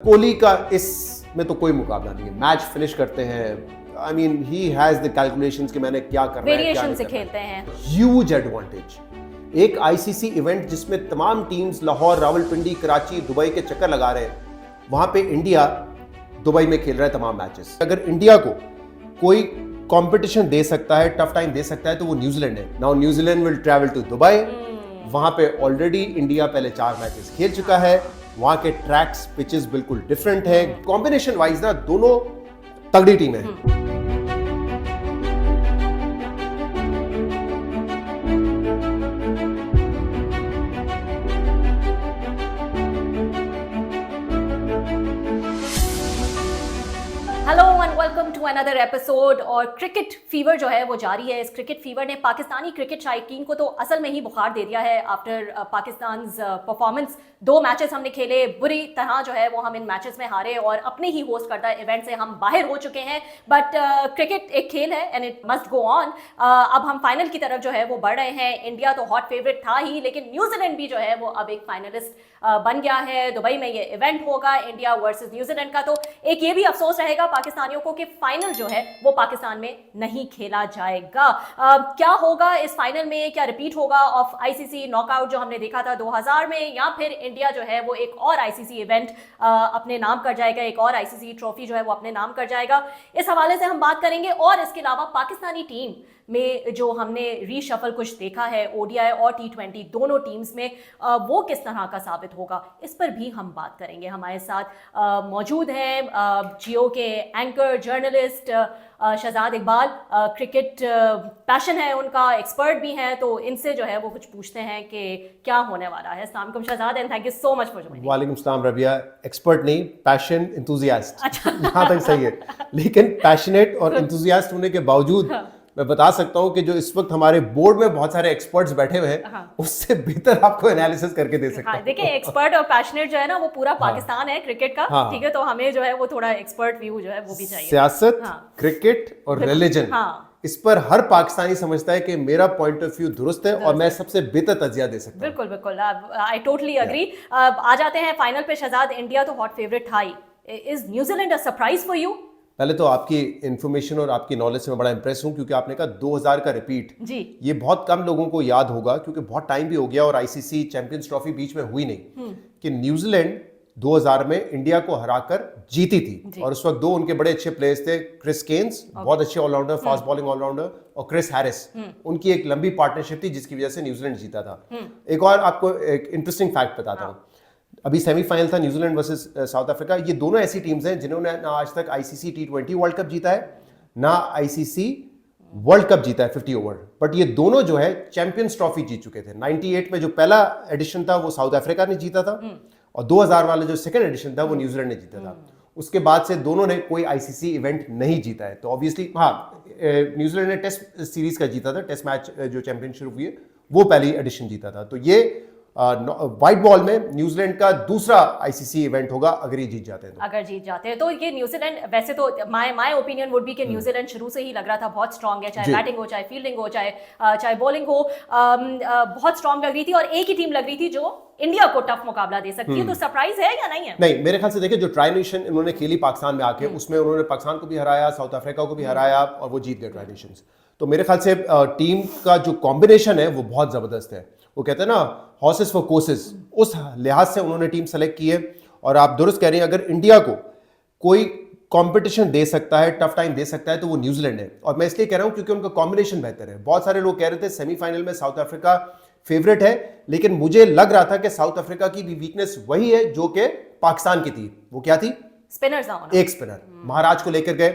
कोहली का इसमें तो कोई मुकाबला नहीं है। मैच फिनिश करते हैं, I mean he has the calculations कि मैंने क्या करना है, वेरिएशन से खेलते हैं। Huge advantage. एक आईसीसी इवेंट जिसमें तमाम टीम्स लाहौर, रावलपिंडी, कराची, दुबई के चक्कर लगा रहे हैं, वहां पे इंडिया दुबई में खेल रहा है तमाम मैचेस। अगर इंडिया को कोई कंपटीशन दे सकता है, टफ टाइम दे सकता है, तो वो न्यूजीलैंड है। Now New Zealand will travel to Dubai. वहां पे ऑलरेडी इंडिया पहले 4 मैचेस खेल चुका है। वहां के ट्रैक्स, पिचेस बिल्कुल डिफरेंट है। कॉम्बिनेशन वाइज ना दोनों तगड़ी टीमें हैं। Hello and welcome to another episode. और क्रिकेट फीवर जो है वो जारी है। इस क्रिकेट फीवर ने पाकिस्तानी क्रिकेट शायकीन को तो असल में ही बुखार दे दिया है। आफ्टर पाकिस्तान परफॉर्मेंस 2 मैचेस हमने खेले, बुरी तरह जो है वो हम इन मैचेस में हारे और अपने ही होस्ट करता इवेंट से हम बाहर हो चुके हैं। बट क्रिकेट एक खेल है and it must go on. अब हम फाइनल की तरफ जो है वो बढ़ रहे हैं। इंडिया तो हॉट फेवरेट था ही, लेकिन न्यूजीलैंड भी जो है वो अब एक फाइनलिस्ट बन गया है। दुबई में ये इवेंट होगा, इंडिया वर्सेस न्यूजीलैंड का। तो एक ये भी अफसोस रहेगा पाकिस्तानियों को कि फाइनल जो है वो पाकिस्तान में नहीं खेला जाएगा। क्या होगा इस फाइनल में? क्या रिपीट होगा ऑफ आईसीसी नॉकआउट जो हमने देखा था 2000 में, या फिर इंडिया जो है वो एक और आईसीसी इवेंट अपने नाम कर जाएगा, एक और आईसीसी ट्रॉफी जो है वो अपने नाम कर जाएगा? इस हवाले से हम बात करेंगे। और इसके अलावा पाकिस्तानी टीम में जो हमने रीशफल कुछ देखा है ओडीआई और टी20 दोनों टीम्स में, वो किस तरह का साबित होगा, इस पर भी हम बात करेंगे। हमारे साथ मौजूद हैं जियो के एंकर जर्नलिस्ट शहजाद इकबाल। क्रिकेट पैशन है उनका, एक्सपर्ट भी हैं, तो इनसे जो है वो कुछ पूछते हैं कि क्या होने वाला है। अस्सलाम वालेकुम Shahzad and thank you so much for joining. वालेकुम सलाम रबिया। एक्सपर्ट नहीं, पैशन एंथुसियास्ट। अच्छा। यहाँ तक सही है, लेकिन पैशनेट और एंथुसियास्ट होने के बावजूद मैं बता सकता हूँ कि जो इस वक्त हमारे बोर्ड में बहुत सारे एक्सपर्ट्स बैठे हुए हैं, उससे बेहतर आपको एनालिसिस करके दे सकता हूँ। देखिए, एक्सपर्ट और पैशनेट जो है ना वो पूरा पाकिस्तान है क्रिकेट का। ठीक है, तो हमें जो है वो थोड़ा एक्सपर्ट व्यू जो है वो भी चाहिए। सियासत, क्रिकेट और रिलीजन, इस पर हर पाकिस्तानी समझता है कि मेरा पॉइंट ऑफ व्यू दुरुस्त है और मैं सबसे बेहतर तजिया दे सकता हूं। बिल्कुल बिल्कुल, आई टोटली अग्री। आ जाते हैं फाइनल पे शहजाद। इंडिया तो हॉट फेवरेट था ही। Is New Zealand a surprise for you? पहले तो आपकी इन्फॉर्मेशन और आपकी नॉलेज से मैं बड़ा इंप्रेस हूं, क्योंकि आपने कहा 2000 का रिपीट जी। ये बहुत कम लोगों को याद होगा, क्योंकि बहुत टाइम भी हो गया और आईसीसी चैंपियंस ट्रॉफी बीच में हुई नहीं। कि न्यूजीलैंड 2000 में इंडिया को हराकर जीती थी, और उस वक्त 2 उनके बड़े अच्छे प्लेयर्स थे। क्रिस केन्स, बहुत अच्छे ऑलराउंडर, फास्ट बॉलिंग ऑलराउंडर, और क्रिस हैरिस। उनकी एक लंबी पार्टनरशिप थी जिसकी वजह से न्यूजीलैंड जीता था। एक और आपको एक इंटरेस्टिंग फैक्ट बताता हूँ। अभी सेमीफाइनल था न्यूजीलैंड वर्सेस साउथ अफ्रीका। ये दोनों ऐसी टीम्स हैं जिन्होंने ना आज तक आईसीसी टी20 वर्ल्ड कप जीता है, ना आईसीसी वर्ल्ड कप जीता है 50 ओवर। बट ये दोनों जो है चैंपियंस ट्रॉफी जीत चुके थे। 98 में जो पहला एडिशन था वो साउथ अफ्रीका ने जीता था, और 2000 वाला जो सेकंड एडिशन था वो न्यूजीलैंड ने जीता था। उसके बाद से दोनों ने कोई आईसीसी इवेंट नहीं जीता है। तो ऑब्वियसली न्यूजीलैंड ने टेस्ट सीरीज का जीता था, टेस्ट मैच जो चैंपियनशिप हुई है वो पहली एडिशन जीता था। तो ये व्हाइट बॉल में न्यूजीलैंड का दूसरा आईसीसी इवेंट होगा अगर ये जीत जाते हैं तो। अगर जीत जाते हैं तो ये न्यूजीलैंड, वैसे तो माय ओपिनियन वुड बी कि न्यूजीलैंड शुरू से ही लग रहा था बहुत स्ट्रांग है, चाहे बैटिंग हो, चाहे फील्डिंग हो, चाहे बॉलिंग हो, बहुत स्ट्रांग लग रही थी। और एक ही टीम लग रही थी जो इंडिया को टफ मुकाबला दे सकती है। तो सरप्राइज है या नहीं है? नहीं, मेरे ख्याल से देखिए, जो ट्राई नेशन इन्होंने खेली पाकिस्तान में आके, उसमें उन्होंने पाकिस्तान को भी हराया, साउथ अफ्रीका को भी हराया, और वो जीत गए ट्राई नेशंस। तो मेरे ख्याल से टीम का जो कॉम्बिनेशन है वो बहुत जबरदस्त है। वो कहते हैं ना, हॉर्सेस फॉर कोर्सेस, उस लिहाज से उन्होंने टीम सेलेक्ट की है। और आप दुरुस्त कह रही हैं, अगर इंडिया को कोई कंपटीशन दे सकता है, टफ टाइम दे सकता है, तो वो न्यूजीलैंड है। और मैं इसलिए कह रहा हूं क्योंकि उनका कॉम्बिनेशन बेहतर है। बहुत सारे लोग कह रहे थे सेमीफाइनल में साउथ अफ्रीका फेवरेट है, लेकिन मुझे लग रहा था कि साउथ अफ्रीका की भी वीकनेस वही है जो कि पाकिस्तान की थी। वो क्या थी? स्पिनर्स। एक स्पिनर महाराज को लेकर गए।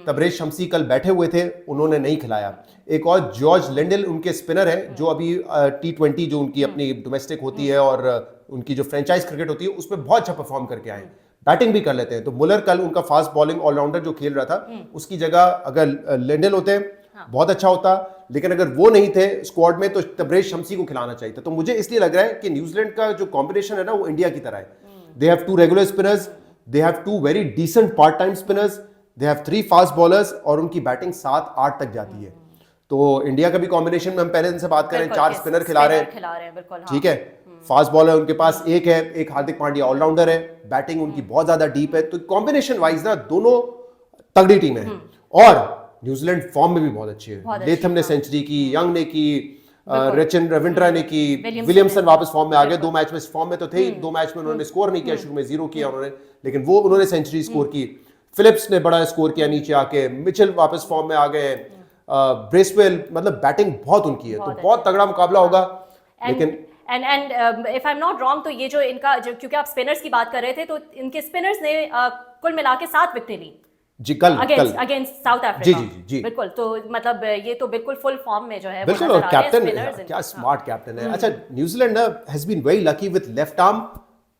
तबरेज शमसी कल बैठे हुए थे, उन्होंने नहीं खिलाया। एक और जॉर्ज लिंडल उनके स्पिनर हैं, जो अभी टी20 जो उनकी अपनी डोमेस्टिक होती है और उनकी जो फ्रेंचाइज क्रिकेट होती है उसमें बहुत अच्छा परफॉर्म करके आए, बैटिंग भी कर लेते हैं। तो मुलर कल उनका फास्ट बॉलिंग ऑलराउंडर जो खेल रहा था, उसकी जगह अगर लिंडल होते बहुत अच्छा होता, लेकिन अगर वो नहीं थे स्क्वाड में तो तबरेज शमसी को खिलाना चाहिए था। तो मुझे इसलिए लग रहा है कि न्यूजीलैंड का जो कॉम्बिनेशन है ना वो इंडिया की तरह है। They have 2 regular spinners, they have 2 very decent part time spinners, they have 3 fast bowlers, और उनकी बैटिंग 7-8 तक जाती है। तो इंडिया का भी कॉम्बिनेशन में हम पहले दिन से बात करें, 4 स्पिनर खिला रहे हैं, बिल्कुल। ठीक है। फास्ट बॉलर उनके पास एक है, एक हार्दिक पांड्या ऑलराउंडर है, बैटिंग उनकी बहुत ज्यादा डीप है, तो कॉम्बिनेशन वाइज ना दोनों तगड़ी टीम है। और न्यूजीलैंड फॉर्म में भी बहुत अच्छी है, लेथम ने सेंचुरी की, यंग ने की, रचिन रविंद्रा ने की, विलियमसन वापस फॉर्म में आ गए, 2 मैच में फॉर्म में तो थे ही, 2 मैच में उन्होंने स्कोर नहीं किया, शुरू में 0 किया उन्होंने, लेकिन वो उन्होंने सेंचुरी स्कोर की। फिलिप्स ने बड़ा स्कोर किया नीचे आके, मिचेल वापस फॉर्म में आ गए, ब्रेसवेल, मतलब बैटिंग बहुत उनकी है, तो बहुत तगड़ा मुकाबला होगा। लेकिन and if I am not wrong, तो ये जो इनका क्योंकि आप स्पिनर्स की बात कर रहे थे, तो इनके स्पिनर्स ने कुल मिला के 7 विकेटें ली जी कल अगेंस्ट साउथ अफ्रीका। जी बिल्कुल, तो मतलब ये तो बिल्कुल फुल फॉर्म में जो है बिल्कुल। और कैप्टन क्या स्मार्ट कैप्टन है। अच्छा, न्यूजीलैंड ना has been very lucky with left arm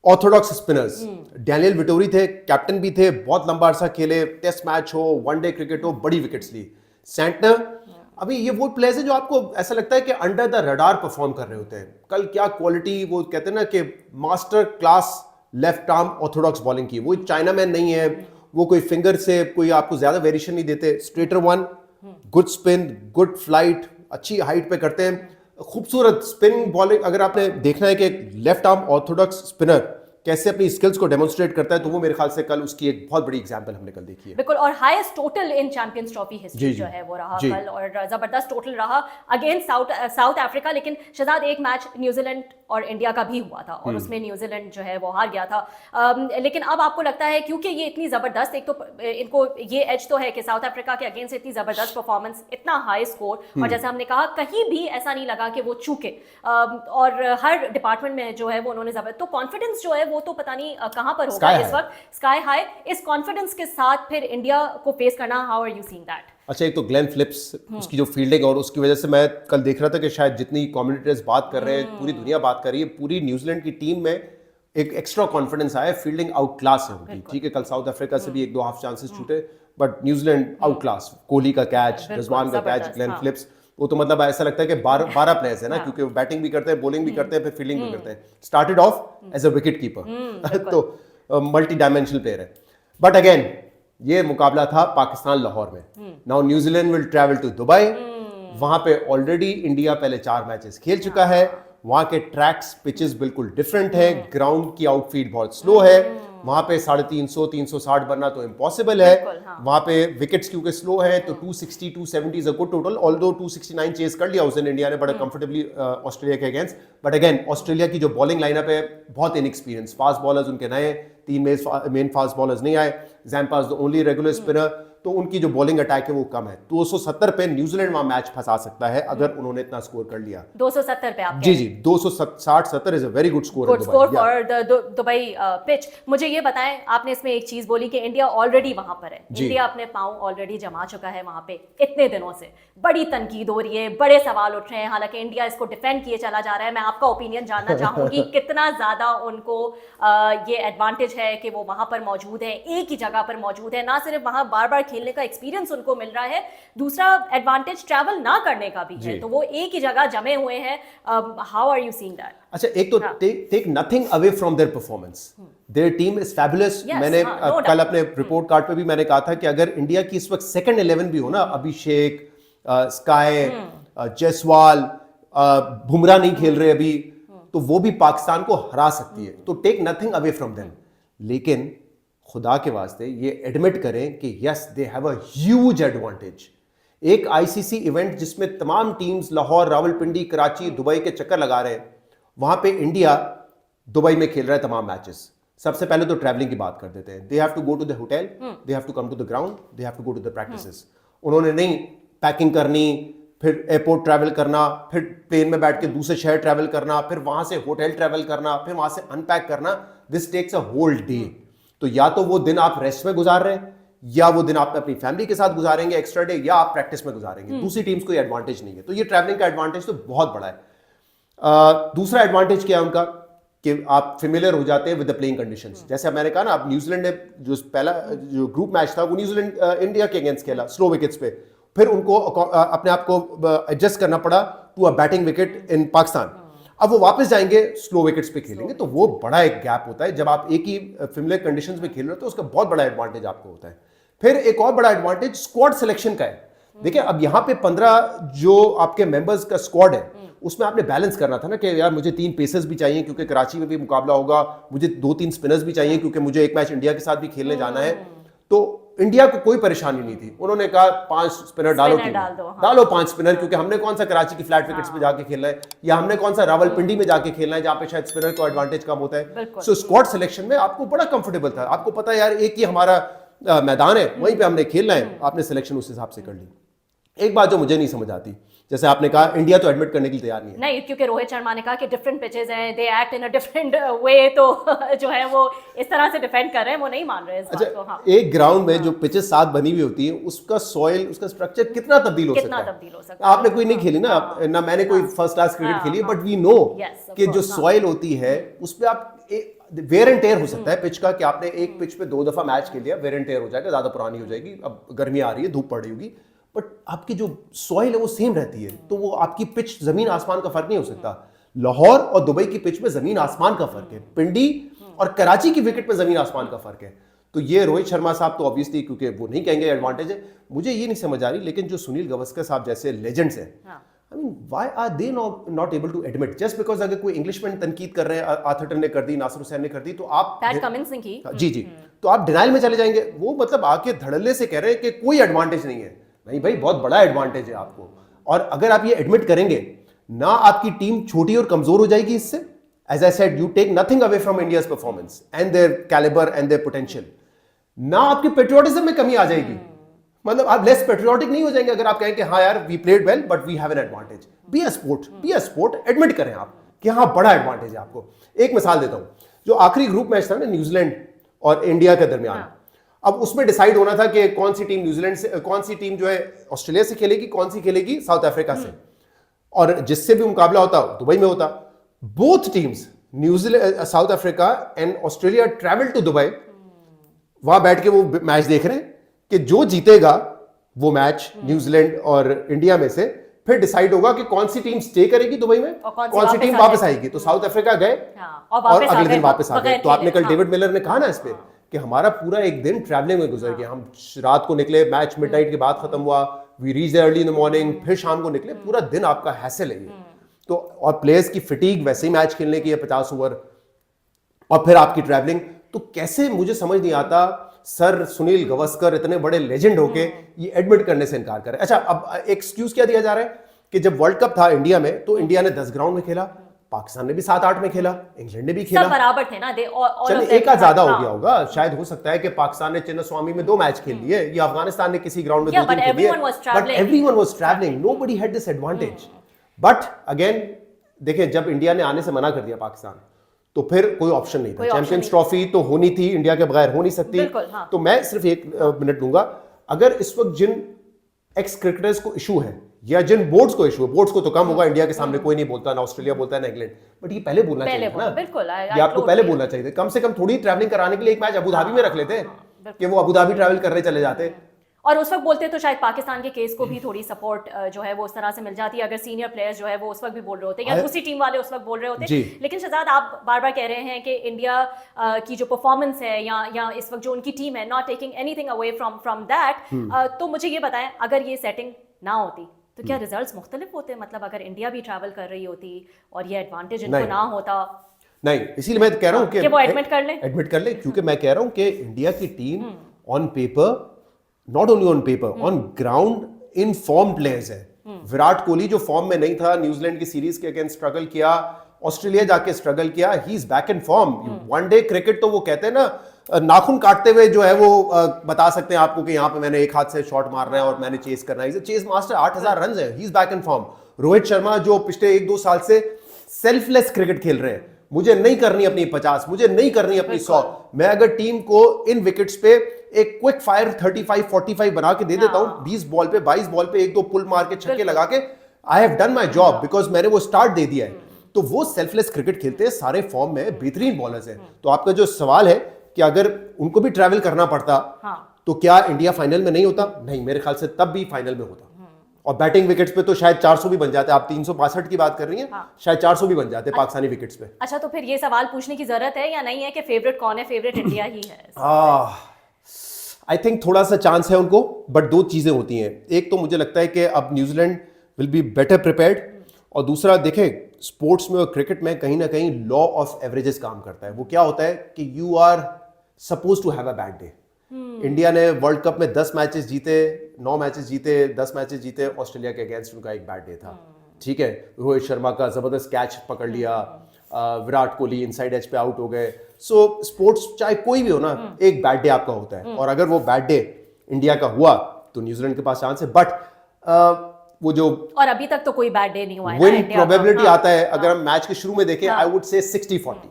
orthodox spinners. Daniel Vettori थे, कैप्टन भी थे, बहुत लंबा अरसा खेले, टेस्ट मैच हो, वनडे क्रिकेट हो, बड़ी विकेट्स ली। सैंटनर, अभी ये वो प्लेयर्स हैं जो आपको ऐसा लगता है कि अंडर द रडार परफॉर्म कर रहे होते हैं। कल क्या क्वालिटी, वो कहते हैं ना कि master class left arm Orthodox bowling की। वो चाइना मैन नहीं है, वो कोई फिंगर से कोई आपको ज्यादा वेरिएशन नहीं देते। Straighter one, good spin, good flight, अच्छी हाइट पे करते हैं, खूबसूरत स्पिन बॉलिंग। अगर आपने देखना है कि लेफ्ट आर्म ऑर्थोडॉक्स स्पिनर कैसे अपनी स्किल्स को डेमोन्स्ट्रेट करता है, तो वो मेरे ख्याल से कल उसकी एक बहुत बड़ी एग्जांपल हमने कल देखी है। बिल्कुल, और हाईएस्ट टोटल इन चैंपियंस ट्रॉफी हिस्ट्री जो है वो रहा कल, और जबरदस्त टोटल रहा अगेंस्ट साउथ अफ्रीका। लेकिन शहजाद, एक मैच न्यूजीलैंड और इंडिया का भी हुआ था, और उसमें न्यूजीलैंड जो है वो हार गया था। लेकिन अब आपको लगता है, क्योंकि ये इतनी जबरदस्त, एक तो इनको ये एज तो है कि साउथ अफ्रीका के अगेंस्ट इतनी जबरदस्त परफॉर्मेंस, इतना हाई स्कोर, और जैसे हमने कहा कहीं भी ऐसा नहीं लगा कि वो चूके, और हर डिपार्टमेंट में जो है वो उन्होंने जबरदस्त, तो कॉन्फिडेंस जो है वो तो पता नहीं कहां पर होगा इस वक्त, स्काई हाई। इस कॉन्फिडेंस के साथ फिर इंडिया को फेस करना, how are you seeing that? अच्छा, एक तो ग्लेन फिलिप्स, उसकी जो फील्डिंग, और उसकी वजह से मैं कल देख रहा था कि शायद जितनी कमेंटेटर्स बात कर रहे हैं, पूरी दुनिया बात कर रही है, पूरी न्यूजीलैंड की टीम में एक एक्स्ट्रा कॉन्फिडेंस आया। फील्डिंग आउट क्लास है उनकी, ठीक है। कल साउथ अफ्रीका से भी 1-2 हाफ चांसेस छूटे, but New Zealand out class. Kohli का कैच, रिजवान का कैच, ग्लेन फिलिप्स, वो तो मतलब ऐसा लगता है कि 12 प्लेयर्स है ना, क्योंकि वो बैटिंग भी करते हैं, बॉलिंग भी करते हैं, फिर फील्डिंग भी करते हैं। Started off as a wicket keeper, तो मल्टी डायमेंशनल प्लेयर है। बट अगेन ये मुकाबला था पाकिस्तान लाहौर में। Now New Zealand will travel to Dubai, वहां पे ऑलरेडी इंडिया पहले 4 मैचेस खेल चुका है। वहां के ट्रैक्स, पिचेस बिल्कुल डिफरेंट है, ग्राउंड की आउटफील्ड बहुत स्लो है, वहां पे 350-360 बनना तो इम्पॉसिबल है। वहां पे विकेट्स क्योंकि स्लो है, तो 260-270 is a good total, although 269 chase कर लिया उस दिन इंडिया ने बड़ा कंफर्टेबली ऑस्ट्रेलिया के अगेंस्ट। बट अगेन ऑस्ट्रेलिया की जो बॉलिंग लाइनअप है बहुत इनएक्सपीरियंस, फास्ट बॉलर्स उनके नए, 3 मेन फास्ट बॉलर्स नहीं आए, Zampa the only regular spinner, तो उनकी जो बॉलिंग अटैक है वो कम है। 270 पे न्यूजीलैंड वहां मैच फंसा सकता है अगर उन्होंने इतना स्कोर कर लिया। 270 पे आप जी 260-70 is a very good score for the Dubai pitch. मुझे ये बताएं, आपने इसमें एक चीज बोली कि इंडिया ऑलरेडी वहां पर है, इंडिया अपने पांव ऑलरेडी जमा चुका है वहां पे इतने दिनों से, बड़ी तनकीद हो रही है, बड़े सवाल उठ रहे हैं, हालांकि इंडिया इसको डिफेंड किए चला जा रहा है। मैं आपका ओपिनियन जानना चाहूंगी कितना ज्यादा उनको ये एडवांटेज है कि वो वहां पर मौजूद है, एक ही जगह पर मौजूद है, ना सिर्फ वहां बार बार खेलने का एक्सपीरियंस उनको मिल रहा है, दूसरा एडवांटेज ट्रैवल ना करने का भी है, तो वो एक ही जगह जमे हुए हैं। How are you seeing that? अच्छा, एक तो take nothing away from their performance, their team is fabulous. मैंने कल अपने रिपोर्ट कार्ड पे भी मैंने कहा था कि अगर इंडिया की इस वक्त सेकंड 11 भी हो ना, अभिषेक, स्काई, जयसवाल, बुमराह नहीं खेल रहे अभी, तो वो भी पाकिस्तान को हरा सकती है। तो take nothing away from them, लेकिन खुदा के वास्ते ये एडमिट करें कि yes they have a huge advantage. एक आईसीसी इवेंट जिसमें तमाम टीम्स लाहौर, रावलपिंडी, कराची, दुबई के चक्कर लगा रहे हैं, वहां पे इंडिया दुबई में खेल रहा है तमाम मैचेस। सबसे पहले तो ट्रैवलिंग की बात कर देते हैं। They have to go to the hotel, they have to come to the ground, they have to go to the practices. उन्होंने नहीं पैकिंग करनी, फिर एयरपोर्ट ट्रैवल करना, फिर प्लेन में बैठ के दूसरे शहर ट्रैवल करना, फिर वहां से होटल ट्रैवल करना, फिर वहां से अनपैक करना। This takes a whole day. तो या तो वो दिन आप रेस्ट में गुजार रहे हैं, या वो दिन आप अपनी फैमिली के साथ गुजारेंगे एक्स्ट्रा डे, या आप प्रैक्टिस में गुजारेंगे। दूसरी टीम्स को ये एडवांटेज नहीं है, तो ये ट्रैवलिंग का एडवांटेज तो बहुत बड़ा है। दूसरा एडवांटेज क्या है उनका कि आप फेमिलियर हो जाते हैं विद द प्लेइंग कंडीशंस। जैसे मैंने कहा ना, अब न्यूजीलैंड ने जो पहला जो ग्रुप मैच था वो न्यूजीलैंड इंडिया के अगेंस्ट खेला स्लो विकेट्स पे, फिर उनको अपने आप को एडजस्ट करना पड़ा to a batting wicket in Pakistan. अब वो वापस जाएंगे स्लो विकेट्स पे खेलेंगे, तो वो बड़ा एक गैप होता है। जब आप एक ही फेमिलियर कंडीशंस में खेल रहे हो तो उसका बहुत बड़ा एडवांटेज आपको होता है। फिर एक और बड़ा एडवांटेज स्क्वाड सिलेक्शन का है। देखिए, अब यहाँ पे 15 जो आपके मेंबर्स का स्क्वाड है उसमें आपने बैलेंस करना था ना कि यार मुझे 3 पेसर्स भी चाहिए क्योंकि कराची में भी मुकाबला होगा, मुझे 2-3 स्पिनर्स भी चाहिए क्योंकि मुझे एक मैच इंडिया के साथ भी खेलने जाना है। तो इंडिया को कोई परेशानी नहीं थी, उन्होंने कहा 5 स्पिनर डालो टीम में, डालो 5 स्पिनर, क्योंकि हमने कौन सा कराची की फ्लैट विकेट्स पे जाके खेलना है या हमने कौन सा रावलपिंडी में जाके खेलना है जहां पे शायद स्पिनर को एडवांटेज कम होता है। सो स्क्वाड सिलेक्शन में आपको बड़ा कंफर्टेबल था, आपको पता है यार एक ही हमारा मैदान है, वहीं पे हमने खेलना है, आपने सिलेक्शन उस हिसाब से कर ली। एक बात जो मुझे नहीं समझ आती, जैसे आपने कहा इंडिया तो एडमिट करने के लिए तैयार नहीं है। नहीं, क्योंकि रोहित शर्मा ने कहा कि डिफरेंट पिचेस हैं, they act in a different way, तो जो है वो इस तरह से डिफेंड कर रहे हैं, वो नहीं मान रहे इस बात को। हाँ, एक ग्राउंड में जो पिचेस साथ बनी हुई होती है, उसका सॉइल, उसका स्ट्रक्चर कितना तब्दील हो सकता है। आपने कोई नहीं खेली ना, ना मैंने कोई फर्स्ट क्लास क्रिकेट खेली, बट वी नो कि जो सॉइल होती है उस पर आप वेयर एंड टेयर हो सकता है पिच का, कि आपने एक पिच पे 2 दफा मैच खेल लिया, वेयर एंड टेयर हो जाएगा, ज्यादा पुरानी हो जाएगी, अब गर्मी आ रही है, धूप पड़ रही होगी, बट आपकी जो सॉइल है वो सेम रहती है, तो वो आपकी पिच जमीन आसमान का फर्क नहीं हो सकता। लाहौर और दुबई की पिच में जमीन आसमान का फर्क है, पिंडी और कराची की विकेट में जमीन आसमान का फर्क है। तो ये रोहित शर्मा साहब तो ऑब्वियसली, क्योंकि वो नहीं कहेंगे एडवांटेज है, मुझे ये नहीं समझ आ रही, लेकिन जो सुनील गावस्कर साहब जैसे लेजेंड्स हैं, I mean, why are they not able to admit? Just because अगर कोई इंग्लिशमैन तनकीद कर रहे हैं, आर्थरटन ने कर दी, नासिर हुसैन ने कर दी, तो आप पैट कमिंस ने की, जी, तो आप डिनाइल में चले जाएंगे। वो मतलब आके धड़ल्ले से कह रहे हैं कि कोई एडवांटेज नहीं है। नहीं भाई, बहुत बड़ा एडवांटेज है आपको, और अगर आप ये एडमिट करेंगे ना, आपकी टीम छोटी और कमजोर हो जाएगी इससे। As I said, you take nothing away from India's performance and their calibre and their potential. ना आपकी पेट्रियोटिज्म में कमी आ जाएगी, मतलब आप लेस पेट्रियोटिक नहीं हो जाएंगे अगर आप कहें कि हाँ यार we played well but we have an advantage. Be a sport, admit करें आप कि हाँ बड़ा एडवांटेज है आपको। एक मिसाल देता हूं, जो आखिरी ग्रुप मैच था ना न्यूजीलैंड और इंडिया के दरमियान, अब उसमें डिसाइड होना था कि कौन सी टीम न्यूजीलैंड से, कौन सी टीम जो है ऑस्ट्रेलिया से खेलेगी, कौन सी खेलेगी साउथ अफ्रीका से, और जिससे भी मुकाबला होता दुबई में होता। Both teams, New Zealand, South Africa and Australia, travel to Dubai, वहां बैठ के वो मैच देख रहे हैं कि जो जीतेगा वो मैच न्यूजीलैंड और इंडिया में से, फिर डिसाइड होगा कि कौन सी टीम स्टे करेगी दुबई में, कौन सी टीम वापस आएगी। तो साउथ अफ्रीका गए और अगले दिन वापस आ गए। तो आपने कल डेविड मिलर ने कहा ना इस पे कि हमारा पूरा एक दिन ट्रैवलिंग में गुजर गया, हम रात को निकले, मैच मिडनाइट के बाद खत्म हुआ, we reach early in the morning, फिर शाम को निकले, पूरा दिन आपका हैसल है। तो और प्लेयर्स की फिटीग, वैसे ही मैच खेलने की है 50 ओवर, और फिर आपकी ट्रैवलिंग। तो कैसे, मुझे समझ नहीं आता सर सुनील गावस्कर इतने बड़े लेजेंड होके ये एडमिट करने से इनकार करे। अच्छा, अब एक्सक्यूज क्या दिया जा रहा है कि जब वर्ल्ड कप था इंडिया में, तो इंडिया ने 10 ग्राउंड में खेला, पाकिस्तान ने भी 7-8 में खेला, इंग्लैंड ने भी खेला, सब बराबर थे ना, चलिए एक का ज्यादा हो गया होगा, शायद हो सकता है कि पाकिस्तान ने चिन्नस्वामी में 2 मैच खेल लिए, या अफगानिस्तान ने किसी ग्राउंड में 2-3 खेल लिए, but everyone was travelling, nobody had this advantage. But again देखिए, जब इंडिया ने आने से मना कर दिया पाकिस्तान, तो फिर कोई ऑप्शन नहीं था। चैंपियंस ट्रॉफी तो होनी थी, इंडिया के बगैर हो नहीं सकती। हाँ। तो मैं सिर्फ 1 मिनट दूंगा, अगर इस वक्त जिन एक्स क्रिकेटर्स को इशू है या जिन बोर्ड्स को इशू है, बोर्ड्स को तो कम होगा, इंडिया के सामने कोई नहीं बोलता, ना ऑस्ट्रेलिया बोलता है ना इंग्लैंड, बट ये पहले बोलना चाहिए ना, बिल्कुल, ये आपको पहले बोलना चाहिए। कम से कम थोड़ी ट्रैवलिंग कराने के लिए एक मैच अबू धाबी में रख लेते कि वो अबू धाबी ट्रैवल करने चले जाते, और उस वक्त बोलते तो शायद पाकिस्तान के केस को भी थोड़ी सपोर्ट जो है वो उस तरह से मिल जाती है, अगर सीनियर प्लेयर्स जो है वो उस वक्त भी बोल रहे होते या दूसरी टीम वाले उस वक्त बोल रहे होते। लेकिन शहजाद, आप बार बार कह रहे हैं कि इंडिया की जो परफॉर्मेंस है या इस वक्त जो उनकी टीम है, not taking anything away from that, तो मुझे ये बताएं, अगर ये सेटिंग ना होती तो क्या रिजल्ट्स मुख्तलिफ होते? मतलब अगर इंडिया भी ट्रैवल कर रही होती और ये एडवांटेज इनको ना होता। नहीं, इसीलिए मैं कह रहा हूँ कि वो एडमिट कर ले, क्योंकि मैं कह रहा हूँ कि इंडिया की team on paper, not only on paper, on ground in form players है। विराट कोहली जो फॉर्म में नहीं था, न्यूजीलैंड की सीरीज के अगेंस्ट स्ट्रगल किया, ऑस्ट्रेलिया जाके स्ट्रगल किया, he is back in form. One day cricket तो वो कहते हैं ना, नाखून काटते हुए जो है वो बता सकते हैं आपको कि यहाँ पे मैंने एक हाथ से शॉट मारना है और मैंने चेस करना है। चेस मास्टर, 8000 रन है, he is back in form. Rohit Sharma जो पिछले 1-2 साल से सेल्फलेस क्रिकेट खेल रहे हैं, मुझे नहीं करनी अपनी 50, मुझे नहीं करनी अपनी 100, मैं अगर टीम को इन विकेट्स पे एक क्विक फायर 35-45 बना के दे देता हूं, 20 बॉल पे 22 बॉल पे 1-2 पुल मार के छक्के लगा के, I have done my job, because मैंने वो स्टार्ट दे दिया है। तो वो सेल्फलेस क्रिकेट खेलते हैं, सारे फॉर्म में बेहतरीन बॉलर्स हैं। तो आपका जो सवाल है कि अगर उनको भी ट्रैवल करना पड़ता तो क्या इंडिया फाइनल में नहीं होता? नहीं, मेरे ख्याल से तब भी फाइनल में होता। और बैटिंग विकेट्स पे तो शायद 400 भी बन जाते। आप 362 की बात कर रही हैं, शायद 400 भी बन जाते पाकिस्तानी विकेट्स पे। अच्छा, तो फिर ये सवाल पूछने की जरूरत है या नहीं है कि फेवरेट कौन है? फेवरेट इंडिया ही है। आई थिंक थोड़ा सा चांस है उनको, बट 2 चीजें होती हैं। एक तो मुझे लगता है कि अब New Zealand will be better prepared, और दूसरा देखें, स्पोर्ट्स में और क्रिकेट में कहीं ना कहीं लॉ ऑफ एवरेजेस काम करता है। वो क्या होता है कि you are suppose to have a bad day. India ने वर्ल्ड कप में 10 मैचेस जीते, 9 मैचेस जीते, 10 मैचेस जीते, ऑस्ट्रेलिया के अगेंस्ट उनका एक बैड डे था, ठीक है। रोहित शर्मा का जबरदस्त कैच पकड़ लिया, विराट कोहली इनसाइड एज पे आउट हो गए। सो स्पोर्ट्स चाहे कोई भी हो ना, एक बैड डे आपका होता है, और अगर वो बैड डे इंडिया का हुआ तो न्यूजीलैंड के पास चांस है। बट वो जो और अभी तक तो कोई बैड डे नहीं हुआ है ना विन इंडिया का। प्रोबेबिलिटी हाँ, आता है, अगर हम मैच के शुरू में देखें, आई वुड से 60-40,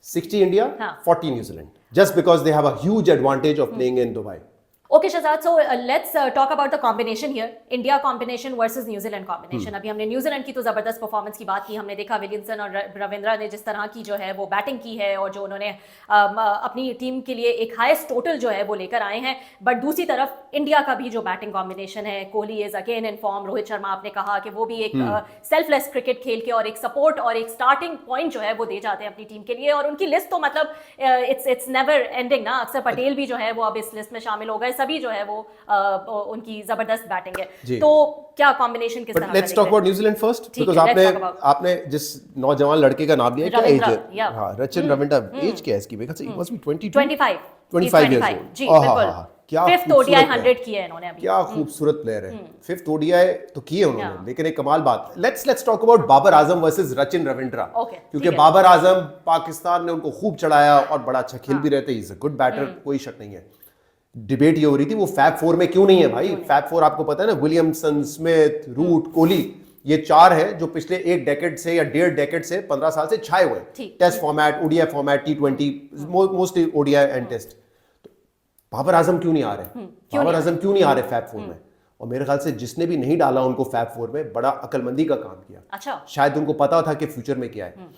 60 इंडिया, हाँ। 40 New Zealand, just because they have a huge advantage of playing in Dubai. Okay, Shahzad, so let's talk about the combination here. India combination versus New Zealand combination. अभी हमने New Zealand की तो जबरदस्त performance की बात की, हमने देखा विलियमसन और रविंद्रा ने जिस तरह की जो है वो बैटिंग की है, और जो उन्होंने अपनी टीम के लिए एक हाईएस्ट टोटल जो है वो लेकर आए हैं। बट दूसरी तरफ इंडिया का भी जो बैटिंग कॉम्बिनेशन है, Kohli is again in form, Rohit Sharma आपने कहा कि वो भी एक सेल्फलेस क्रिकेट खेल के और एक सपोर्ट और एक स्टार्टिंग पॉइंट जो है वो दे जाते हैं अपनी टीम के लिए, और उनकी लिस्ट तो मतलब इट्स नेवर एंडिंग ना। अक्सर पटेल भी जो है वो अब इस लिस्ट में शामिल हो गए, सभी जो है वो उनकी जबरदस्त बैटिंग है। तो क्या कॉम्बिनेशन किस तरह का? Let's talk about New Zealand first, because आपने जिस नौजवान लड़के का नाम लिया, क्या एज है? हां, रचिन रविंद्रा, एज क्या है इसकी? मेरे ख्याल से ही मस्ट बी 25 इयर्स ओल्ड। जी बिल्कुल, क्या 5th ODI 100 किया है इन्होंने अभी। क्या खूबसूरत प्लेयर है। 5th ODI तो किए उन्होंने, लेकिन एक कमाल बात, let's talk about Babar Azam versus Rachin Ravindra, क्योंकि बाबर आजम पाकिस्तान ने उनको खूब चढ़ाया और बड़ा अच्छा खेल भी रहते, इज अ गुड बैटर, कोई शक नहीं है। डिबेट ये हो रही थी वो फैब 4 में क्यों नहीं है भाई। फैब 4 आपको पता है ना, विलियमसन, स्मिथ, रूट, कोहली, ये 4 हैं जो पिछले 1 डेकेड से या 1.5 डेकेड से 15 साल से छाए हुए, test format, ODI format, T20, mostly ODI and test. Babar Azam क्यों नहीं आ रहे? बाबर आजम क्यों नहीं आ रहे फैब 4 में? और मेरे ख्याल से जिसने भी नहीं डाला उनको फैब 4 में, बड़ा अकलमंदी का काम किया। अच्छा, शायद उनको पता था कि फ्यूचर में क्या है।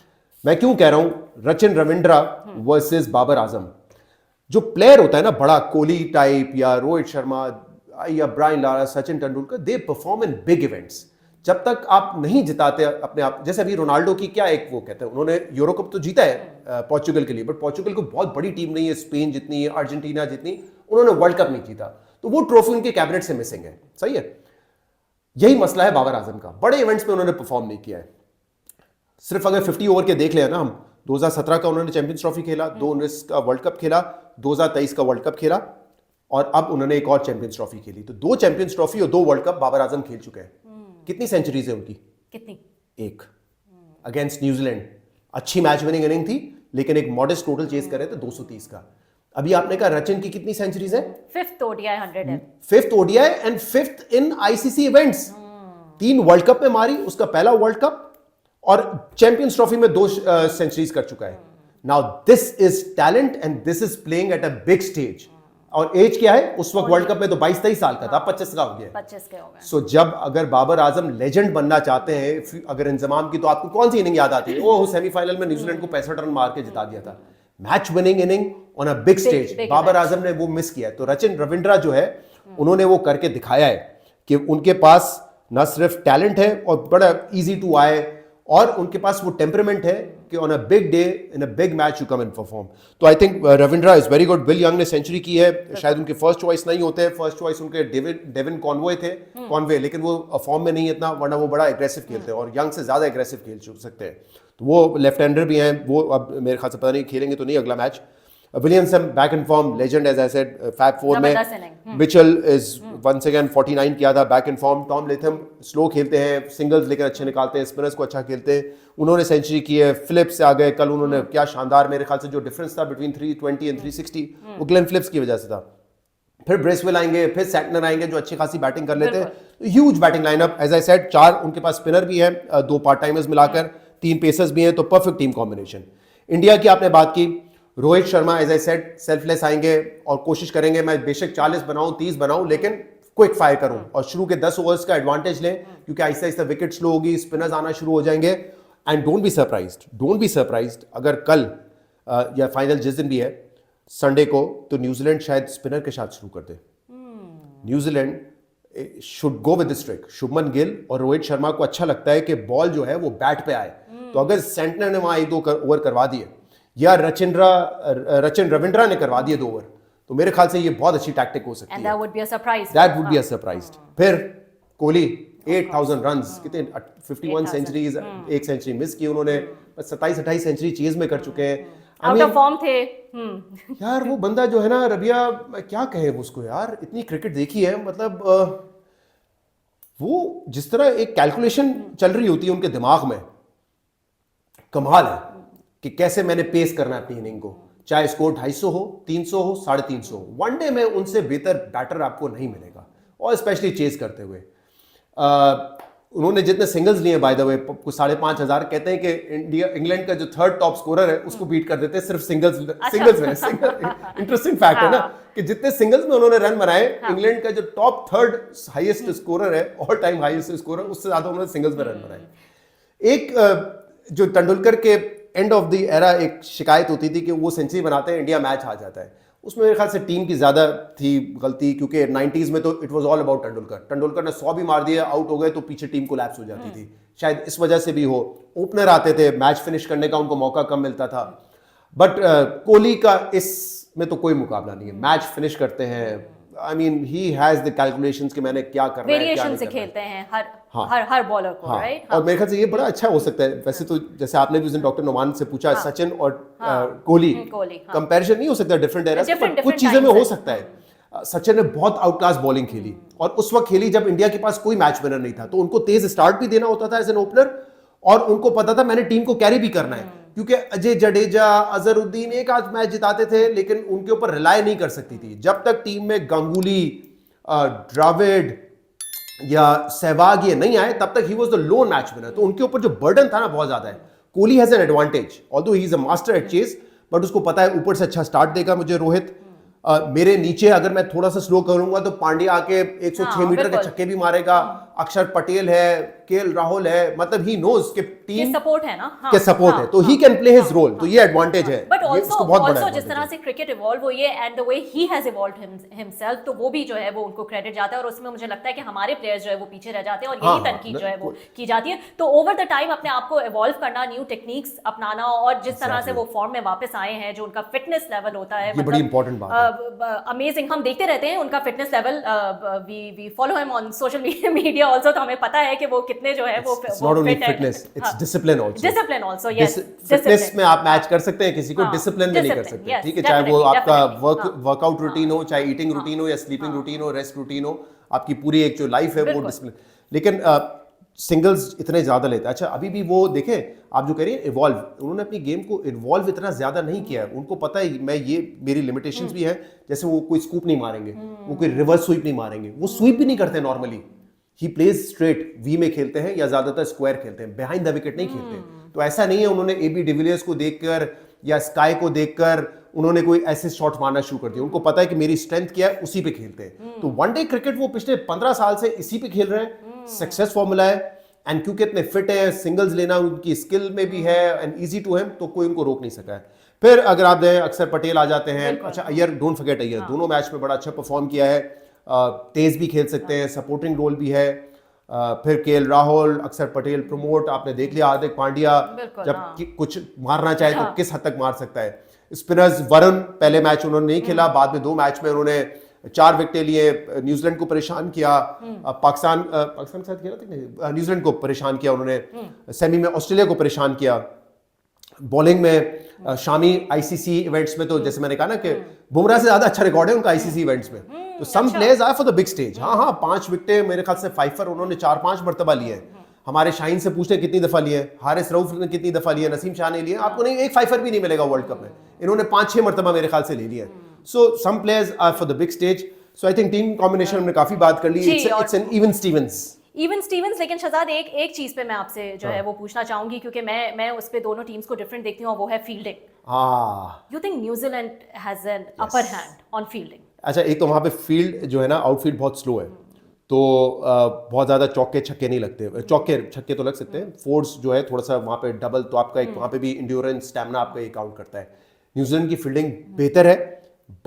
मैं क्यों कह रहा हूं रचिन रविंद्रा वर्सेस बाबर आजम? जो प्लेयर होता है ना बड़ा, कोहली टाइप या रोहित शर्मा या Brian Lara, Sachin Tendulkar, they perform in big events. जब तक आप नहीं जिताते अपने आप, जैसे अभी रोनाल्डो की क्या एक वो कहते हैं, उन्होंने यूरो कप तो जीता है पोर्चुगल के लिए, बट पोर्चुगल को बहुत बड़ी टीम नहीं है, स्पेन जितनी, अर्जेंटीना जितनी, उन्होंने वर्ल्ड कप नहीं जीता, तो वो ट्रॉफी उनके कैबिनेट से मिसिंग है। सही है, यही मसला है बाबर आजम का, बड़े इवेंट्स में उन्होंने परफॉर्म नहीं किया है। सिर्फ अगर 50 ओवर के देख लिया ना हम, 2017 का उन्होंने चैंपियंस ट्रॉफी खेला, 2019 का वर्ल्ड कप खेला, 2023 का वर्ल्ड कप खेला, और अब उन्होंने एक और चैंपियंस ट्रॉफी खेली। तो 2 चैंपियंस ट्रॉफी और 2 वर्ल्ड कप बाबर आजम खेल चुके हैं। कितनी सेंचुरीज है उनकी? कितनी? एक, अगेंस्ट न्यूजीलैंड। अच्छी मैच विनिंग इनिंग थी, लेकिन एक मॉडेस्ट टोटल चेस करे थे 230 का। अभी आपने कहा रचिन की कितनी सेंचुरीज है? 5th ODI 100 है। 5th ODI and 5th in ICC events. 3 world cup में मारी, उसका पहला वर्ल्ड कप, और चैंपियंस ट्रॉफी में 2 सेंचुरीज कर चुका है। Now this is talent and this is playing at a big stage. और एज क्या है उस वक्त? वर्ल्ड कप में तो 22-23 साल का था, 25 का हो गया। 25 के हो गए। सो जब अगर बाबर आजम लेजेंड बनना चाहते हैं अगर इंजमाम की, तो आपको कौन सी इनिंग याद आती है? वो सेमीफाइनल में न्यूजीलैंड को 65 रन मार के जिता दिया था, match winning inning on a big stage. Babar Azam ने वो मिस किया। तो रचिन रविंद्रा जो है, उन्होंने वो करके दिखाया है कि उनके पास ना सिर्फ टैलेंट है और बड़ा इजी टू आए, और उनके पास वो टेम्परामेंट है कि on a big day in a big match you come in perform. तो I think Ravindra is very good. Will Young ने सेंचुरी की है, शायद उनके फर्स्ट चॉइस नहीं होते, फर्स्ट चॉइस उनके डेविन कॉनवे थे, लेकिन वो फॉर्म में नहीं है इतना, वरना वो बड़ा एग्रेसिव खेलते हैं और यंग से ज्यादा एग्रेसिव खेल सकते हैं। तो वो लेफ्ट हैंडर भी हैं, वो अब मेरे ख्याल से पता नहीं खेलेंगे तो नहीं अगला match. Williamson back in form, legend as I said, fab 4 में। मिचेल इज वंस अगेन 49 किया था, back in form. Tom Latham slow खेलते हैं, सिंगल्स लेकर अच्छे निकालते हैं, स्पिनर्स को अच्छा खेलते हैं, उन्होंने सेंचुरी की है। फिलिप्स से आ गए कल, उन्होंने क्या शानदार, मेरे ख्याल से जो डिफरेंस था बिटवीन 320 एंड 360 वो ग्लेन फिलिप्स की वजह से था। फिर ब्रेसवेल आएंगे, फिर सैटनर आएंगे जो अच्छी खासी बैटिंग कर लेते हैं। Huge batting lineup, as I said, 4 उनके पास स्पिनर भी है, 2 पार्ट टाइमर्स मिलाकर, 3 पेसर्स भी हैं, तो परफेक्ट टीम कॉम्बिनेशन। इंडिया की आपने बात की, Rohit Sharma as I said selfless आएंगे और कोशिश करेंगे मैं बेशक 40 बनाऊं, 30 बनाऊं, लेकिन क्विक फायर करूं और शुरू के 10 ओवर्स का एडवांटेज लें, क्योंकि आहिस्ता आहिस्ता विकेट स्लो होगी, स्पिनर्स आना शुरू हो जाएंगे। एंड डोंट बी सरप्राइज्ड अगर कल या फाइनल जिस दिन भी है संडे को, तो न्यूजीलैंड शायद स्पिनर के साथ शुरू कर दे। New Zealand should go with this trick. Shubman Gill और रोहित शर्मा को अच्छा लगता है कि बॉल जो है वो बैट पे आए, तो अगर सेंटनर ने वहां 1-2 ओवर करवा दिए या रचिन रविंद्रा ने करवा दिए 2 ओवर, तो मेरे ख्याल से ये बहुत अच्छी टैक्टिक हो सकती है। And that would be a surprise. That would be a surprise. फिर कोहली 8,000 रन्स, कितने 51 सेंचुरीज, एक सेंचुरी मिस की उन्होंने, 27-28 सेंचुरी चेज में कर चुके हैं। आउट ऑफ फॉर्म थे। यार वो बंदा जो है ना रबिया, क्या कहे उसको यार, इतनी क्रिकेट देखी है, मतलब वो जिस तरह एक कैलकुलेशन चल रही होती है उनके दिमाग में, कमाल है कि कैसे मैंने पेस करना है अपनी इनिंग को, चाहे स्कोर 250 हो, 300 हो, 350 हो, वनडे में उनसे बेहतर बैटर आपको नहीं मिलेगा, और स्पेशली चेस करते हुए। उन्होंने जितने सिंगल्स लिए बाय द वे, कुछ 5,500, कहते हैं कि इंग्लैंड का जो थर्ड टॉप स्कोरर है उसको बीट कर देते हैं सिर्फ सिंगल्स में। इंटरेस्टिंग फैक्ट है ना कि जितने सिंगल्स में उन्होंने रन बनाए, इंग्लैंड का जो टॉप थर्ड हाईएस्ट स्कोरर है, ऑल टाइम हाईएस्ट स्कोरर, उससे ज्यादा उन्होंने सिंगल्स में रन बनाए। एक जो तेंदुलकर के एंड ऑफ द एरा एक शिकायत होती थी कि वो सेंचुरी बनाते हैं, इंडिया मैच हार जाता है, उसमें मेरे ख्याल से टीम की ज़्यादा थी गलती, क्योंकि 90s में तो it was all about Tendulkar ने 100 भी मार दिया, आउट हो गए तो पीछे टीम कोलैप्स हो जाती थी, शायद इस वजह से भी हो। ओपनर आते थे, मैच फिनिश करने का उनको मौका कम मिलता था, बट कोहली का इसमें तो कोई मुकाबला नहीं है, मैच फिनिश करते हैं। I mean he has the calculations कि मैंने क्या करना है, वेरिएशन से खेलते हैं हर बॉलर को, राइट। और मेरे ख्याल से ये बड़ा अच्छा हो सकता है। वैसे तो जैसे आपने भी उस दिन डॉक्टर नोमान से पूछा, सचिन और कोहली कंपैरिजन नहीं हो सकता डिफरेंट एरा से, पर कुछ चीजें में हो सकता है। सचिन ने बहुत आउटक्लास बॉलिंग खेली, और उस वक्त खेली जब इंडिया के पास कोई मैच विनर नहीं था, तो उनको तेज स्टार्ट भी देना होता था एज एन ओपनर, और उनको पता था मैंने टीम को कैरी भी करना है, क्योंकि अजय जडेजा, अजहरुद्दीन एक आध मैच जिताते थे, लेकिन उनके ऊपर रिलाय नहीं कर सकती थी। जब तक टीम में गंगुली, द्रविड़ या सहवाग ये नहीं आए, तब तक ही was the loan match winner, तो उनके ऊपर जो बर्डन था ना बहुत ज्यादा है। Kohli has an advantage, although he is a master at chase, but उसको पता है ऊपर से अच्छा स्टार्ट देगा मुझे रोहित, मेरे नीचे अगर मैं थोड़ा सा स्लो करूंगा तो पांड्या आके 106 मीटर के छक्के भी मारेगा, अक्षर पटेल है, केएल राहुल है, मतलब ही नोज कि टीम सपोर्ट है ना, के सपोर्ट है, तो he can play his role, तो ये एडवांटेज है। बट आल्सो जिस तरह से क्रिकेट इवॉल्व हुई है and the way he has evolved himself, तो वो भी जो है वो उनको क्रेडिट जाता है, और उसमें मुझे लगता है कि हमारे प्लेयर्स जो है वो पीछे रह जाते हैं, और यही तनकीद जो है वो की जाती है। तो ओवर द टाइम अपने आप को इवॉल्व करना, न्यू टेक्निक्स अपनाना, और जिस तरह से वो फॉर्म में वापस आए हैं, जो उनका फिटनेस लेवल होता है, ये बड़ी इंपॉर्टेंट बात है। अमेजिंग, हम देखते रहते हैं उनका fitness level, we follow him on social media also, तो हमें पता है कि वो कितने जो है वो not only fitness, it's discipline also, yes. Fitness में आप मैच कर सकते हैं किसी को, डिसिप्लिन में नहीं कर सकते, ठीक है, चाहे वो आपका वर्कआउट रूटीन हो, चाहे ईटिंग रूटीन हो, या स्लीपिंग रूटीन हो, रेस्ट रूटीन हो, आपकी पूरी एक जो लाइफ है वो डिसिप्लिन, लेकिन सिंगल्स इतने ज्यादा लेते हैं। अच्छा, अभी भी वो देखें, आप जो कह रही हैं इवॉल्व, उन्होंने अपनी गेम को इवॉल्व इतना ज्यादा नहीं किया है, उनको पता है मैं ये मेरी लिमिटेशंस भी है, जैसे वो कोई स्कूप नहीं मारेंगे, वो कोई रिवर्स स्वीप नहीं मारेंगे, वो स्वीप भी नहीं करते normally, he plays straight, V में खेलते हैं या ज्यादातर स्क्वायर खेलते हैं, बिहाइंड द विकेट नहीं खेलते। तो ऐसा नहीं है उन्होंने एबी डिविलियर्स को देखकर या स्काई को देखकर उन्होंने कोई ऐसे शॉट मारना शुरू कर दिया, उनको पता है कि मेरी स्ट्रेंथ क्या है, उसी पे खेलते हैं। तो वनडे क्रिकेट वो पिछले 15 साल से इसी पे खेल रहे हैं, सक्सेस फॉर्मूला है, एंड क्योंकि इतने फिट है, सिंगल्स लेना उनकी स्किल में भी है एंड इजी टू हिम, तो कोई उनको रोक नहीं सका है। फिर अगर आप देखें, अक्षर पटेल आ जाते हैं, अच्छा अय्यर, डोंट फॉरगेट अय्यर, दोनों मैच में बड़ा अच्छा परफॉर्म किया है, तेज भी खेल सकते हैं, सपोर्टिंग रोल भी है। फिर केएल राहुल, अक्षर पटेल प्रमोट, आपने देख लिया हार्दिक पांड्या जब कुछ मारना चाहे तो किस हद तक मार सकता है। स्पिनर्स, वरुण पहले मैच उन्होंने नहीं खेला, बाद में 2 मैच में उन्होंने 4 विकेटें लिए, न्यूजीलैंड को परेशान किया, पाकिस्तान के साथ खेला था, न्यूजीलैंड को परेशान किया उन्होंने, सेमी में ऑस्ट्रेलिया को परेशान किया। बॉलिंग में शामी आईसीसी इवेंट्स में, तो जैसे मैंने कहा ना कि बुमराह से ज्यादा अच्छा रिकॉर्ड है उनका आईसीसी इवेंट्स में, तो some players are for the big stage. हाँ, 5 विकेटें मेरे ख्याल से फाइफर उन्होंने 4-5 मरतबा लिए हैं। हमारे शाहीन से पूछते कितनी दफा लिए, हारिस रऊफ ने कितनी दफा लिए, नसीम शाह ने लिए, आपको नहीं एक फाइफर भी नहीं मिलेगा वर्ल्ड कप में, इन्होंने 5-6 मरतबा मेरे ख्याल से ले लिए। So some players are for the big stage. So I think team combination हमने काफी बात कर ली, इट्स एन इवन स्टीवंस। लेकिन शहजाद एक चीज पे मैं आपसे जो है वो पूछना चाहूंगी, क्योंकि मैं उस पे दोनों टीम्स को डिफरेंट देखती हूँ, और वो है fielding. You think New Zealand has an upper hand on fielding? अच्छा, एक तो वहां पे फील्ड जो है ना, आउटफील्ड बहुत स्लो है, तो बहुत ज़्यादा चौके छक्के नहीं लगते, चौके छक्के तो लग सकते हैं, फोर्स जो है थोड़ा सा वहाँ पे डबल, तो आपका एक वहाँ पे भी इंड्योरेंस स्टैमिना आपका एक काउंट करता है। न्यूजीलैंड की फील्डिंग बेहतर है,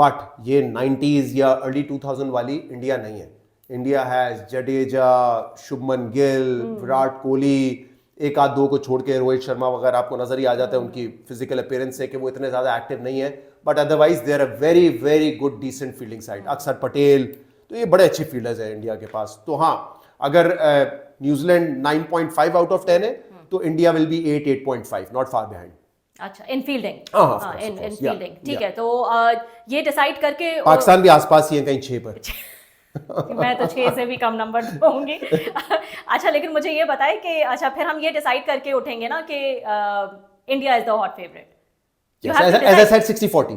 बट ये 90s या अर्ली 2000 वाली इंडिया नहीं है। इंडिया हैज जडेजा, शुभमन गिल, विराट कोहली, एक आध दो को छोड़ के रोहित शर्मा वगैरह आपको नजर ही आ जाता है उनकी फिजिकल अपीयरेंस से कि वो इतने ज़्यादा एक्टिव नहीं है, but otherwise they are a very very good decent fielding side. Akshar Patel, तो ये बड़े अच्छे फील्डर्स हैं इंडिया के पास। तो हाँ, अगर न्यूजीलैंड 9.5 आउट ऑफ 10 है, तो India will be 8.5, not far behind. अच्छा, इन फील्डिंग, हाँ, इन फील्डिंग, ठीक है। तो ये डिसाइड करके पाकिस्तान भी आसपास ही है कहीं 6 पर। मैं तो 6 से भी कम नंबर दूंगी। अच्छा, लेकिन मुझे ये बताएं कि अच्छा फिर हम ये डिसाइड करके उठेंगे ना कि India is the hot favourite. Yes, as I said, 60-40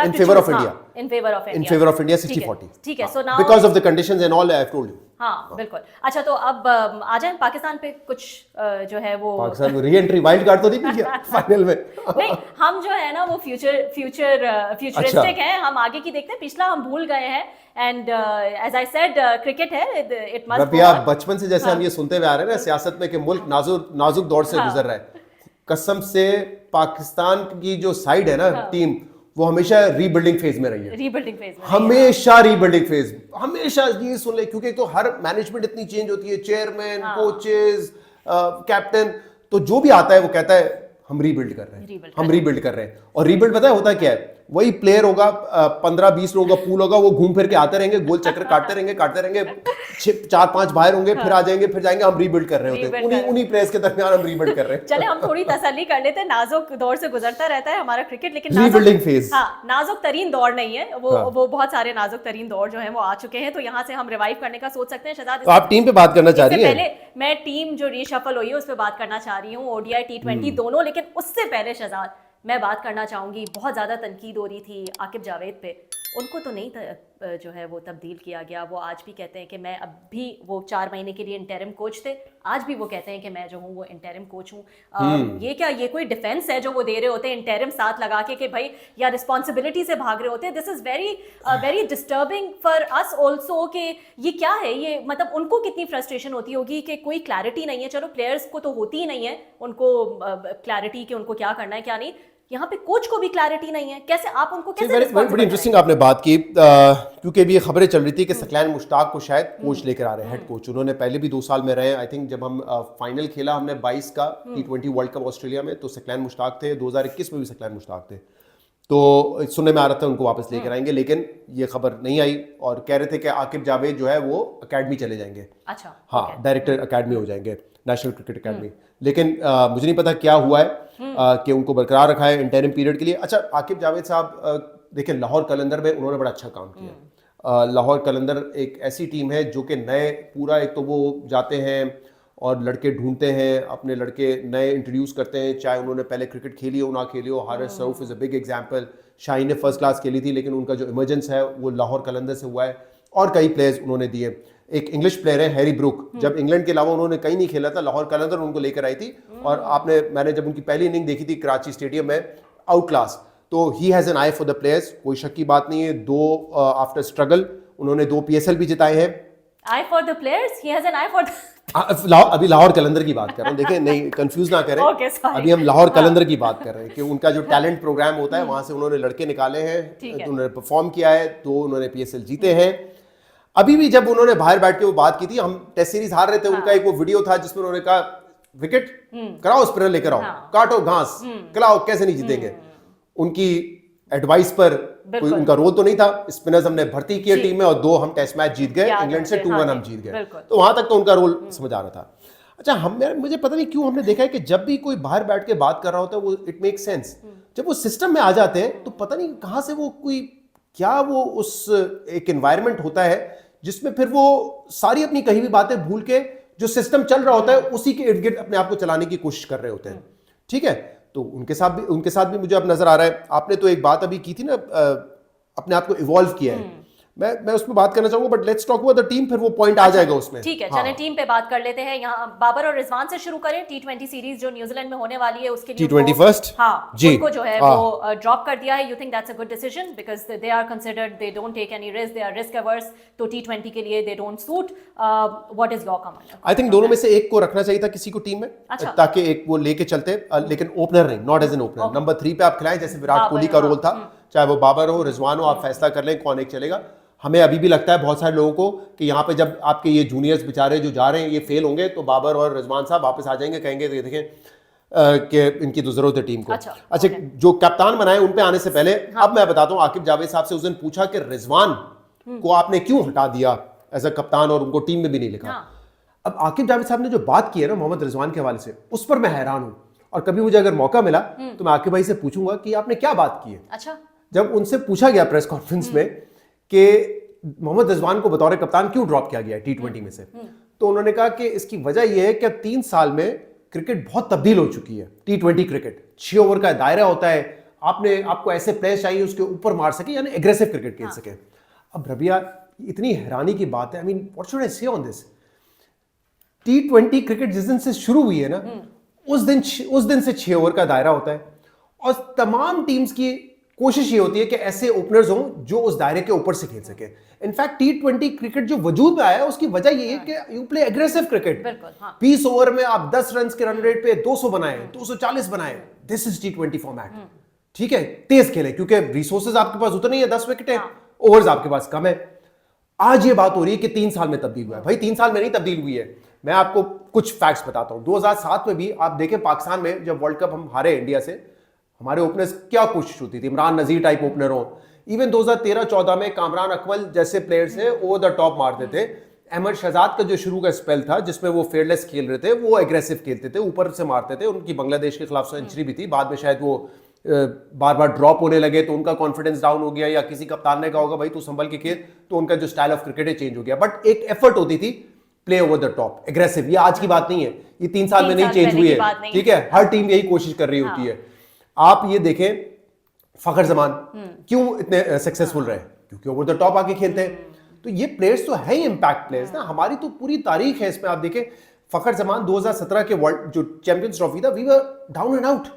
in favor of India. In favor of India. In favor of India, 60-40. ठीक है, so now because of the conditions and all I have told you. हाँ, बिल्कुल। अच्छा, तो अब आ जाएं पाकिस्तान पे कुछ जो है वो पाकिस्तान को री-एंट्री वाइल्ड कार्ड तो नहीं मिल गया फाइनल में। नहीं, हम जो है ना वो फ्यूचरिस्टिक हैं, हम आगे की देखते हैं, पिछला हम भूल गए हैं। And as I said, cricket है, इट मस्ट रबिया, बचपन से जैसे हम ये सुनते हुए आ रहे हैं ना सियासत में कि मुल्क नाजुक दौर से गुजर रहा है, कसम से पाकिस्तान की जो साइड है ना टीम, वो हमेशा रीबिल्डिंग फेज में रही है। रीबिल्डिंग फेज में हमेशा रीबिल्डिंग फेज, हमेशा ये सुन ले, क्योंकि तो हर मैनेजमेंट इतनी चेंज होती है, चेयरमैन, कोचेस, कैप्टन, तो जो भी आता है वो कहता है हम रीबिल्ड कर रहे हैं, हम रीबिल्ड कर रहे हैं। और रीबिल्ड पता है होता क्या है, वही प्लेयर होगा, 15-20 लोगों का पूल होगा, वो घूम फिर के आते रहेंगे, गोल चक्कर काटते रहेंगे, 4-5 बाहर होंगे, फिर आ जाएंगे, फिर जाएंगे, हम रीबिल्ड कर रहे होते हैं, उन्हीं प्लेयर्स के दरमियान हम रीबिल्ड कर रहे हैं। चले, हम थोड़ी तसल्ली कर लेते हैं, नाजुक दौर से गुजरता रहता है हमारा क्रिकेट, लेकिन रीबिल्डिंग फेज, हाँ, नाजुक तरीन दौर नहीं है वो बहुत सारे नाजुक तरीन दौर जो है वो आ चुके हैं, तो यहाँ से हम रिवाइव करने का सोच सकते हैं। शहजाद, तो आप टीम पे बात करना चाह रही हैं? पहले मैं टीम जो रीशफल हुई है उस पर बात करना चाह रही हूँ, ODI T20 दोनों, लेकिन उससे पहले शहजाद मैं बात करना चाहूंगी, बहुत ज्यादा तनकीद हो रही थी आकिब जावेद पे, उनको तो नहीं जो है वो तब्दील किया गया। वो आज भी कहते हैं कि मैं अब भी, वो 4 महीने के लिए इंटरिम कोच थे, आज भी वो कहते हैं कि मैं जो हूँ वो इंटरिम कोच हूँ। ये क्या, ये कोई डिफेंस है जो वो दे रहे होते हैं इंटरिम साथ लगा के कि भाई, या रिस्पॉन्सिबिलिटी से भाग रहे होते हैं? This is very disturbing for us also कि ये क्या है, ये मतलब उनको कितनी फ्रस्ट्रेशन होती होगी कि कोई क्लैरिटी नहीं है। चलो, प्लेयर्स को तो होती ही नहीं है उनको क्लैरिटी कि उनको क्या करना है क्या नहीं, यहाँ पे कोच को भी क्लैरिटी नहीं है, कैसे आप उनको कैसे बड़ी इंटरेस्टिंग आपने बात की, क्योंकि अभी ये खबरें चल रही थी कि सकलैन मुश्ताक को शायद कोच लेकर आ रहे हैं, हेड कोच। उन्होंने पहले भी 2 साल में रहे। आई थिंक जब हम फाइनल खेला हमने 22 का T20 वर्ल्ड कप ऑस्ट्रेलिया में, तो सकलैन मुश्ताक थे, 2021 में भी सकलैन मुश्ताक थे, तो सुनने में आ रहा था उनको वापस लेकर आएंगे, लेकिन ये खबर नहीं आई और कह रहे थे कि आकिब जावेद जो है वो अकेडमी चले जाएंगे। अच्छा, हाँ, डायरेक्टर अकेडमी हो जाएंगे, नेशनल क्रिकेट अकेडमी। लेकिन मुझे नहीं पता क्या हुआ है कि उनको बरकरार रखा है इंटरिम पीरियड के लिए। अच्छा, आकिब जावेद साहब देखिए, लाहौर कलंदर में उन्होंने बड़ा अच्छा काम किया। लाहौर कलंदर एक ऐसी टीम है जो कि नए पूरा, एक तो वो जाते हैं और लड़के ढूंढते हैं, अपने लड़के नए इंट्रोड्यूस करते हैं, चाहे उन्होंने पहले क्रिकेट खेली हो ना खेली हो। Haris Rauf is a big example. Shaheen ने फर्स्ट क्लास खेली थी, लेकिन उनका जो इमर्जेंस है वो लाहौर कलंदर से हुआ है। और कई प्लेयर्स उन्होंने दिए। एक इंग्लिश प्लेयर है हैरी ब्रूक, जब इंग्लैंड के अलावा उन्होंने कहीं नहीं खेला था, लाहौर कलंदर उनको लेकर आई थी। और मैंने जब उनकी पहली इनिंग देखी थी कराची स्टेडियम में, आउट क्लास। तो he has an eye for the players, कोई शक की बात नहीं है। 2 आफ्टर स्ट्रगल उन्होंने 2 PSL भी जिताए हैं। Eye for the players, he has an eye for अभी लाहौर कलंदर की बात कर रहा हूँ, देखिए नहीं कंफ्यूज ना करें। अभी हम लाहौर कलंदर की बात कर रहे हैं कि उनका जो टैलेंट प्रोग्राम होता है वहां से उन्होंने लड़के निकाले हैं, उन्होंने परफॉर्म किया है, 2 उन्होंने PSL जीते हैं। अभी भी जब उन्होंने बाहर बैठ के वो बात की थी, हम टेस्ट सीरीज हार रहे थे, उनका एक वो वीडियो था जिसमें उन्होंने कहा विकेट कराओ, स्पिनर लेकर आओ, काटो घास, खिलाओ, कैसे नहीं जीतेंगे। उनकी एडवाइस पर कोई उनका रोल तो नहीं था। स्पिनर्स हमने भर्ती किया टीम में और 2 हम टेस्ट मैच जीत गए, इंग्लैंड से 2-1 हम जीत गए, तो वहां तक तो उनका रोल समझ आ रहा था। अच्छा, मुझे पता नहीं क्यों हमने देखा है कि जब भी कोई बाहर बैठ के बात कर रहा होता है वो इट मेक सेंस, जब वो सिस्टम में आ जाते हैं तो पता नहीं कहां से वो कोई क्या वो उस एक एनवायरनमेंट होता है जिसमें फिर वो सारी अपनी कही हुई बातें भूल के जो सिस्टम चल रहा होता है उसी के इर्द गिर्द अपने आप को चलाने की कोशिश कर रहे होते हैं। ठीक है, तो उनके साथ भी मुझे अब नजर आ रहा है। आपने तो एक बात अभी की थी ना, अपने आप को इवॉल्व किया है, मैं उसमें बात करना चाहूंगा, but let's talk about the team, फिर वो पॉइंट आ जाएगा उसमें। ठीक है, चलें टीम पे बात कर लेते हैं। यहाँ बाबर और रिजवान से शुरू करें। T20 सीरीज जो न्यूजीलैंड में होने वाली है उसके लिए T20 फर्स्ट, हाँ, उनको जो है वो ड्रॉप कर दिया है। You think that's a good decision because they are considered, they don't take any risk, they are risk averse, तो T20 के लिए they don't suit. What is your comment? I think दोनों में से एक को रखना चाहिए था किसी को टीम में, ताकि एक वो लेके चलते, लेकिन ओपनर नहीं, not as an opener. Number 3 पे आप खिलाएं, जैसे विराट कोहली का रोल था, चाहे वो बाबर हो, रिजवान हो, आप फैसला कर लें कौन एक चलेगा। हमें अभी भी लगता है बहुत सारे लोगों को कि यहाँ पे जब आपके ये जूनियर्स बेचारे जो जा रहे हैं ये फेल होंगे तो बाबर और रिजवान साहब वापस आ जाएंगे, कहेंगे देखें कि इनकी तो जरूरत है टीम को। अच्छा, जो कप्तान बनाए उन पे आने से पहले अब मैं बताता हूँ, आकिब जावेद साहब से उस दिन पूछा कि रिजवान को आपने क्यों हटा दिया एज अ कप्तान और उनको टीम में भी नहीं लिखा। अब आकिब जावेद साहब ने जो बात की है ना मोहम्मद रिजवान के हवाले से, उस पर मैं हैरान हूं, और कभी मुझे अगर मौका मिला तो मैं आकिब भाई से पूछूंगा कि आपने क्या बात की है। अच्छा, जब उनसे पूछा गया प्रेस कॉन्फ्रेंस में कि मोहम्मद रिजवान को बतौर कप्तान क्यों ड्रॉप किया गया T20 में से, तो उन्होंने कहा कि इसकी वजह यह है कि 3 साल में क्रिकेट बहुत तब्दील हो चुकी है। T20 क्रिकेट 6 ओवर का दायरा होता है, आपको ऐसे प्लेयर्स चाहिए उसके ऊपर मार सके, यानी एग्रेसिव क्रिकेट खेल सके। अब रबिया, इतनी हैरानी की बात है, I mean what should I से ऑन दिस। T20 क्रिकेट जिस दिन से शुरू हुई है ना, उस दिन से 6 ओवर का दायरा होता है, और तमाम टीम्स की कोशिश ये होती है कि ऐसे ओपनर्स हों जो उस दायरे के ऊपर से खेल सके। इनफैक्ट T20 क्रिकेट जो वजूद में आया है उसकी वजह ये है कि you play aggressive cricket. 20 over में आप 10 रन के रन रेट पे 200 बनाए, 240 बनाए, दिस इज T20 फॉर्मेट। ठीक है, तेज खेले क्योंकि रिसोर्सेज आपके पास उतने ही है, 10 विकेट है, ओवर्स आपके पास कम है। आज ये बात हो रही है कि 3 साल में तब्दील हुआ है। भाई 3 साल में नहीं तब्दील हुई है, मैं आपको कुछ फैक्ट्स बताता हूं। 2007 में भी आप देखें पाकिस्तान में जब वर्ल्ड कप हम हारे इंडिया से, हमारे ओपनर्स क्या कोशिश होती थी, इमरान नजीर टाइप ओपनर हो। इवन 2013-14 में कामरान अकमल जैसे प्लेयर्स है ओवर द टॉप मारते थे। अहमद शहजाद का जो शुरू का स्पेल था जिसमें वो फेयरलेस खेल रहे थे, वो एग्रेसिव खेलते थे, ऊपर से मारते थे। उनकी बांग्लादेश के खिलाफ सेंचुरी भी थी, बाद में शायद वो बार बार ड्रॉप होने लगे तो उनका कॉन्फिडेंस डाउन हो गया, या किसी कप्तान ने कहा होगा भाई तू संभल के खेल, तो उनका जो स्टाइल ऑफ क्रिकेट है चेंज हो गया। बट एक एफर्ट होती थी play over the top, aggressive. ये आज की बात नहीं है, ये 3 साल में नहीं चेंज हुई है, ठीक है। हर टीम यही कोशिश कर रही होती है। आप ये देखें फखर जमान क्यों इतने सक्सेसफुल रहे, क्योंकि ओवर द टॉप आके खेलते हैं। तो ये प्लेयर्स तो है ही इंपैक्ट प्लेयर्स ना, हमारी तो पूरी तारीख है इसमें। आप देखें फखर जमान 2017 के वर्ल्ड जो चैंपियंस ट्रॉफी था, we were down and out,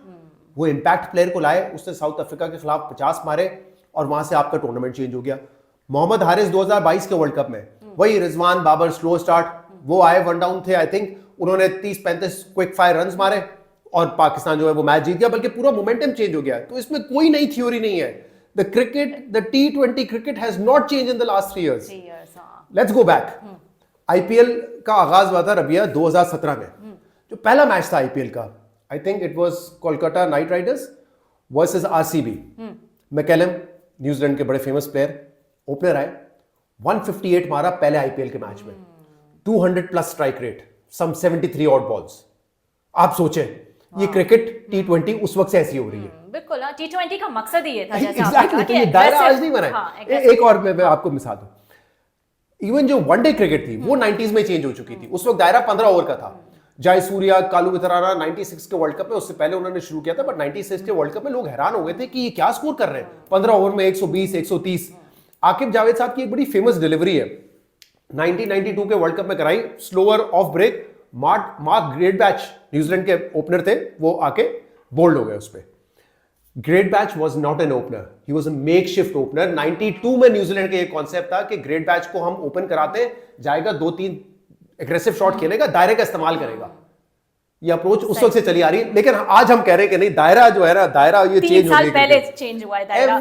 वो इंपैक्ट प्लेयर को लाए, उसने साउथ अफ्रीका के खिलाफ 50 मारे और वहां से आपका टूर्नामेंट चेंज हो गया। मोहम्मद हारिस 2022 के वर्ल्ड कप में वही रिजवान बाबर स्लो स्टार्ट, वो आए, वन डाउन थे आई थिंक, उन्होंने 30-35 क्विक फायर रन्स मारे और पाकिस्तान जो है वो मैच जीत गया, बल्कि पूरा मोमेंटम चेंज हो गया। तो इसमें कोई नई थ्योरी नहीं है। The T20 cricket has not change in the last 3 years. Let's go back. IPL का आगाज हुआ था रबिया 2017 में, जो पहला मैच था आईपीएल का, I think it was Kolkata night Riders versus RCB. McCullum New Zealand के बड़े फेमस प्लेयर ओपनर आए, 158 मारा पहले आईपीएल के मैच में, 200 प्लस स्ट्राइक रेट, सम 73 ऑड बॉल्स। आप सोचें ये क्रिकेट T20 उस वक्त से ऐसी हो रही है। बिल्कुल, T20 का मकसद ही ये था, जैसे एग्जैक्टली, तो ये दायरा आज नहीं बना है। एक और मैं आपको मिसाल दूं, इवन जो वनडे क्रिकेट थी वो 90s में चेंज हो चुकी थी। उस वक्त दायरा 15 ओवर का था। जयसूर्या, कालू वितराना 96 के वर्ल्ड कप में, उससे पहले उन्होंने शुरू किया था, बट 96 के वर्ल्ड कप में लोग हैरान हो गए थे कि ये क्या स्कोर कर रहे हैं 15 ओवर में 120, 130। आकिब जावेद साहब की एक बड़ी फेमस डिलीवरी है 1992 के वर्ल्ड कप में कराई, slower off break, Mark Greatbatch New Zealand के ओपनर थे, वो आके बोल्ड हो गए उस पर। Greatbatch was not an opener, he was a makeshift opener. 92 में न्यूजीलैंड का ये कॉन्सेप्ट था कि ग्रेडबैच को हम ओपन कराते, जाएगा 2-3 एग्रेसिव शॉट खेलेगा, दायरे का इस्तेमाल करेगा। ये अप्रोच उस वक्त से चली आ रही है, लेकिन आज हम कह रहे हैं कि नहीं, दायरा जो है ना, दायरा ये चेंज हो गया, पहले चेंज हुआ है दायरा।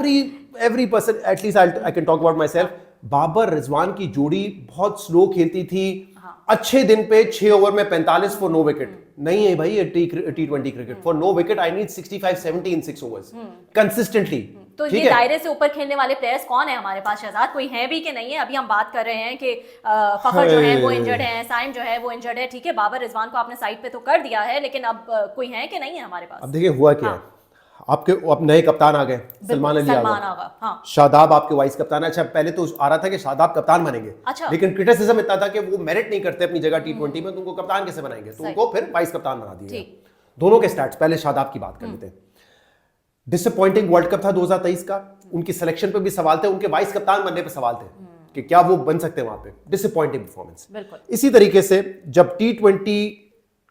Every person, at least I can talk about myself, Babar Rizwan की जोड़ी बहुत स्लो खेलती थी। अच्छे दिन पे 6 ओवर में 45 फॉर नो विकेट नहीं है भाई ये T20 क्रिकेट। For no wicket I need 65-70 in 6 overs consistently. तो ये दायरे से ऊपर खेलने वाले प्लेयर्स कौन है हमारे पास शहजाद, कोई है भी कि नहीं है? अभी हम बात कर रहे हैं कि फखर जो है वो इंजर्ड है, साइम जो है वो इंजर्ड है, ठीक है, बाबर रिजवान को आपने साइड पे तो कर दिया है, लेकिन अब कोई है कि नहीं है हमारे पास? अब देखिए हुआ क्या है, आपके अब नए कप्तान आ गए, सलमान अली आगा, हाँ। शादाब आपके वाइस कप्तान। अच्छा पहले तो आ रहा था कि शादाब कप्तान बनेंगे, अच्छा। लेकिन क्रिटिसिज्म इतना था कि वो मेरिट नहीं करते अपनी जगह T20 में, तो उनको कप्तान कैसे बनाएंगे, तो उनको फिर वाइस कप्तान बना दिया। दोनों के स्टैट्स, पहले शादाब की बात कर लेते हैं। डिसअपॉइंटिंग वर्ल्ड कप था 2023 का, उनकी सिलेक्शन पे भी सवाल थे, उनके वाइस कप्तान बनने पे सवाल थे कि क्या वो बन सकते हैं वहां पे। Disappointing performance. इसी तरीके से जब T20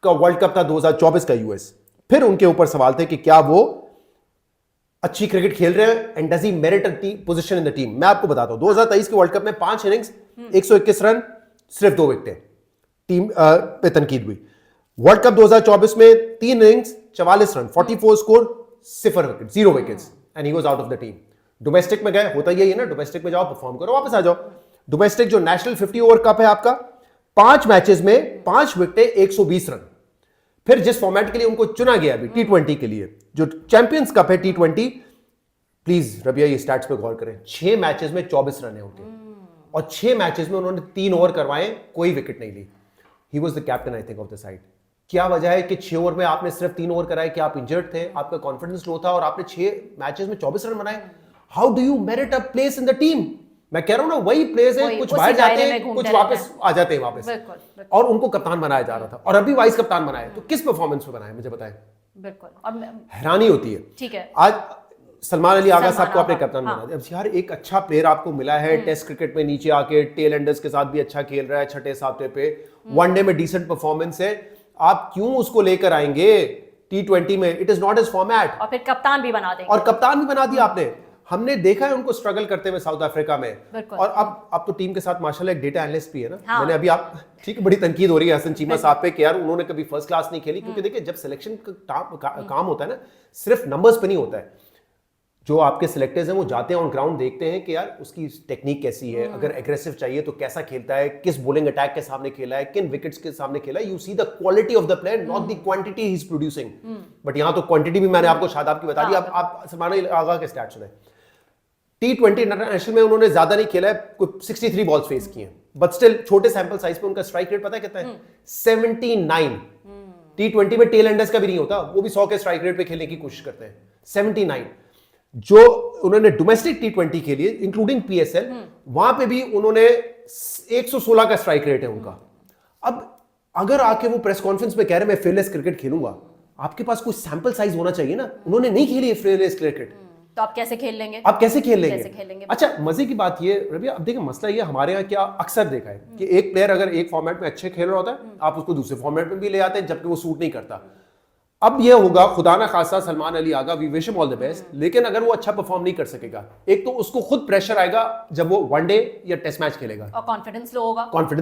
का वर्ल्ड कप था 2024 का यूएस, फिर उनके ऊपर सवाल थे कि क्या वो अच्छी क्रिकेट खेल रहे हैं and does he merit a position in the team. मैं आपको बताता हूं 2023 के वर्ल्ड कप में 5 इनिंग्स 121 रन, सिर्फ 2 विकेटें, टीम पे तनकीद हुई। वर्ल्ड कप 2024 में 3 innings 44 run, 44 score, 0 wicket, 0 wickets and he was out of the team. Domestic में गए, होता यही है ना, डोमेस्टिक में जाओ, परफॉर्म करो, वापस आ जाओ। डोमेस्टिक जो नेशनल 50 ओवर कप है आपका, 5 मैचेस में 5 विकेटें, 120 रन। फिर जिस फॉर्मेट के लिए उनको चुना गया अभी T20 के लिए, जो चैंपियंस कप है T20, प्लीज रबिया ये स्टैट्स पे गौर करें, 6 मैचेस में 24 रन है उनके, और 6 मैचेस में उन्होंने 3 ओवर करवाए, कोई विकेट नहीं ली। He was the captain I think of the side. क्या वजह है कि 6 ओवर में आपने सिर्फ 3 ओवर कराए कि आप इंजर्ड थे, आपका कॉन्फिडेंस लो था और आपने 6 मैचेस में 24 रन बनाए? How do you merit a place in the team? मैं कह रहा हूं ना, वही प्लेस है, कुछ बाहर जाते हैं, कुछ वापस आ जाते हैं वापस। बिल्कुल। और उनको कप्तान बनाया जा रहा था और अभी वाइस कप्तान बनाया, तो किस परफॉर्मेंस पे बनाया मुझे बताएं। बिल्कुल, और हैरानी होती है। ठीक है, आज सलमान अली आगा साहब को आपने कप्तान बना दिया। अब यार एक अच्छा प्लेयर आपको मिला है, टेस्ट क्रिकेट में नीचे आके टेल एंडर्स के साथ भी अच्छा खेल रहा है, छठे सातवें पे वनडे में डिसेंट परफॉर्मेंस है, आप क्यों उसको लेकर आएंगे T20 में? It is not his format. और फिर कप्तान भी बना देंगे। और कप्तान भी बना दिया आपने। हमने देखा है उनको स्ट्रगल करते हुए साउथ अफ्रीका में। और अब तो टीम के साथ माशाल्लाह एक डेटा एनालिस्ट भी है ना। हाँ। मैंने अभी आप ठीक बड़ी तनकीद हो रही है हसन चीमा साहब पे कि यार उन्होंने कभी फर्स्ट क्लास नहीं खेली, क्योंकि देखिए जब सिलेक्शन का काम होता है ना, सिर्फ नंबर्स पे नहीं होता है। जो आपके सिलेक्टर्स हैं वो जाते हैं ऑन ग्राउंड, देखते हैं कि यार उसकी टेक्निक कैसी है, अगर एग्रेसिव चाहिए तो कैसा खेलता है, किस बॉलिंग अटैक के सामने खेला है, किन विकेट्स के सामने खेला है। You see the quality of the player, not the quantity he is producing. But यहां तो क्वांटिटी भी मैंने आपको शादाब की बता दी। अब आप सलमान अली आगा के स्टैट्स सुने। T20 इंटरनेशनल में उन्होंने ज्यादा नहीं खेला है, 63 बॉल्स फेस किए हैं, बट स्टिल छोटे सैंपल साइज पे उनका स्ट्राइक रेट पता है कितना है? 79। T20 में टेल एंडर्स का भी नहीं होता, वो भी 100 के स्ट्राइक रेट पे खेलने की कोशिश करते हैं। 79 जो उन्होंने डोमेस्टिक T20 खेली, इंक्लूडिंग PSL, वहां पे भी उन्होंने 116 का स्ट्राइक रेट है उनका। अब अगर आके वो प्रेस कॉन्फ्रेंस में कह रहे मैं फेयरलेस क्रिकेट खेलूंगा, आपके पास कोई सैंपल साइज होना चाहिए ना। उन्होंने नहीं खेली है फेयरलेस क्रिकेट, तो आप कैसे खेल लेंगे? आप कैसे खेल लेंगे? अच्छा, मजे की बात ये रबिया, अब देखिए मसला ये हमारे यहाँ क्या अक्सर देखा है कि एक प्लेयर अगर एक फॉर्मेट में अच्छे खेल रहा होता है, आप उसको दूसरे फॉर्मेट में भी ले आते हैं जबकि वो सूट नहीं करता। अब ये होगा, खुदा ना खासा Salman Ali Agha, we wish him all the best, लेकिन अगर वो अच्छा परफॉर्म नहीं कर सकेगा, एक तो उसको खुद प्रेशर आएगा जब वो वनडे या टेस्ट मैच खेलेगा, और कॉन्फिडेंस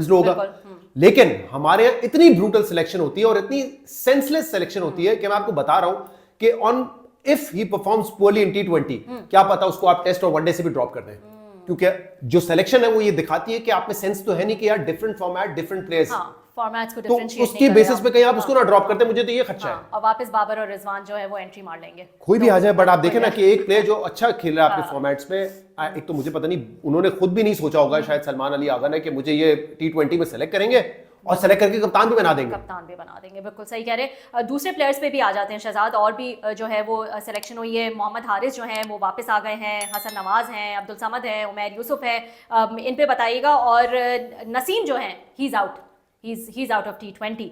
लो होगा। लेकिन हमारे यहाँ इतनी ब्रूटल सिलेक्शन होती है और इतनी सेंसलेस सिलेक्शन होती है कि मैं आपको बता रहा हूं कि on if he performs poorly in T20, क्या पता उसको आप टेस्ट और वनडे से भी ड्रॉप कर दें, क्योंकि जो सिलेक्शन है वो ये दिखाती है कि आप में सेंस तो है नहीं कि यार different format, different players, formats को तो डिफरेंशिएट उसकी बेसिस पे कहीं आप उसको ना ड्रॉप करते, मुझे तो ये खर्चा है। और वापस बाबर और रिजवान जो है वो एंट्री मार लेंगे, कोई भी आ जाए। बट आप देखें ना कि एक प्लेयर जो अच्छा खेल रहा है आपके फॉर्मेट्स में, एक तो मुझे पता नहीं, उन्होंने खुद भी नहीं सोचा होगा शायद सलमान अली आगा ने कि मुझे ये T20 में सेलेक्ट करेंगे और सेलेक्ट करके कप्तान भी बना देंगे। बिल्कुल सही कह रहे। दूसरे प्लेयर्स पे भी आ जाते हैं शहजाद, और भी जो है वो सिलेक्शन हुई है। मोहम्मद हारिस जो हैं वो वापस आ गए हैं, हसन नवाज हैं, अब्दुल समद है, उमैर यूसुफ है, इन पे बताइएगा। और नसीम जो हैं, he is out, he's out of T20।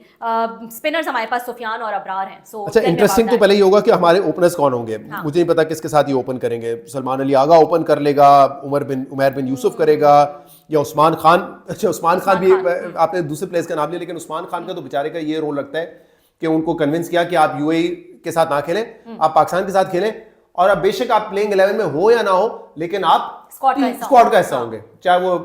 Spinners हमारे पास सुफियान और अबरार हैं। So अच्छा, इंटरेस्टिंग तो पहले ही होगा कि हमारे ओपनर्स कौन होंगे। हाँ। मुझे नहीं पता किसके साथ ये ओपन करेंगे। सलमान अली आगा ओपन कर लेगा, उमैर बिन यूसुफ करेगा, या उस्मान खान। अच्छा, उस्मान खान भी आपने दूसरे प्लेयर्स का नाम लिया, लेकिन उस्मान खान का तो बेचारे का ये रोल लगता है कि उनको कन्विंस किया कि आप UAE के साथ ना खेलें, आप पाकिस्तान के साथ खेलें, और अब बेशक आप प्लेइंग 11 में हो या ना हो, लेकिन आप स्क्वाड का हिस्सा होंगे, चाहे वो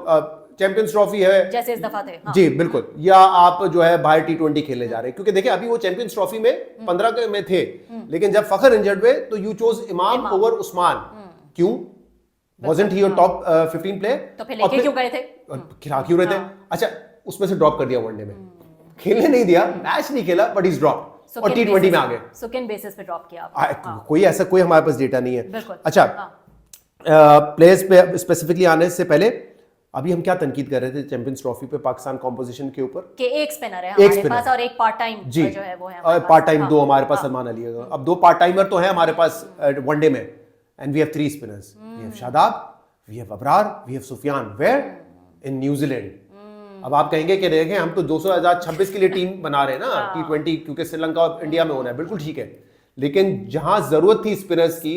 चैंपियंस ट्रॉफी है जैसे इस दफा थे। हाँ। जी बिल्कुल, या आप जो है बाहर T20 खेलने जा रहे हैं। क्योंकि देखिए अभी वो चैंपियंस ट्रॉफी में 15 में थे, लेकिन जब फखर इंजर्ड हुए तो यू चोज इमाम ओवर उस्मान। क्यों? Wasn't he your top 15 player? तो फिर लेके क्यों गए थे? खिला क्यों रहे थे? अच्छा, उसमें से ड्रॉप कर दिया वनडे में, खेलने नहीं दिया, मैच नहीं खेला, बट इज ड्रॉप और T20 में आ गए। सो किन बेसिस पे ड्रॉप किया? कोई ऐसा कोई हमारे पास डेटा नहीं है। बिल्कुल। अच्छा, प्लेयर्स पे स्पेसिफिकली आने से पहले अभी हम क्या तनकीद कर रहे थे चैंपियंस ट्रॉफी पे पाकिस्तान कॉम्पोजिशन के ऊपर, कि एक स्पिनर है हमारे पास और एक पार्ट टाइम जो है वो है पार्ट टाइम। दो हमारे पास सलमान अली, अब 2 पार्ट टाइमर तो है हमारे पास वनडे में, and we have 3 spinners, we have Shadab, we have Abrar, we have Sufiyan. Where? In New Zealand. अब आप कहेंगे कि देखें हम तो 2026 के लिए टीम बना रहे हैं ना T20, क्योंकि श्रीलंका और इंडिया में होना है, बिल्कुल ठीक है, लेकिन जहां जरूरत थी स्पिनर्स की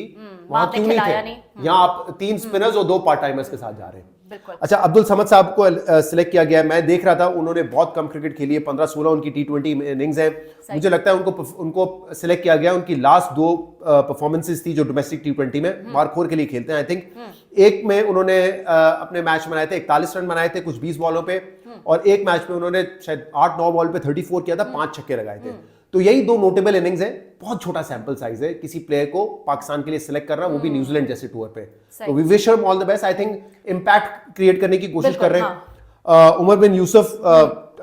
वहां क्यों नहीं थे? यहाँ आप 3 स्पिनर्स और 2 पार्ट टाइमर्स के साथ जा रहे हैं। अच्छा, अब्दुल समद साहब को सिलेक्ट किया गया है। मैं देख रहा था उन्होंने बहुत कम क्रिकेट खेली है, 15-16 उनकी T20 इनिंग्स है। मुझे लगता है उनको सिलेक्ट किया गया, उनकी लास्ट 2 परफॉर्मेंसेस थी जो डोमेस्टिक T20 में मार्कोर के लिए खेलते हैं। आई थिंक एक में उन्होंने अपने मैच बनाए थे, 41 रन बनाए थे कुछ 20 बॉलों पे, और एक मैच में उन्होंने शायद 8-9 बॉल पे 34 किया था, 5 छक्के लगाए थे। तो यही 2 नोटेबल इनिंग्स है। बहुत छोटा सैंपल साइज है किसी प्लेयर को पाकिस्तान के लिए सिलेक्ट करना, वो भी न्यूजीलैंड जैसे टूर पे। तो we wish him all the best. I think impact create करने की कोशिश कर रहे हैं। उमर बिन यूसुफ,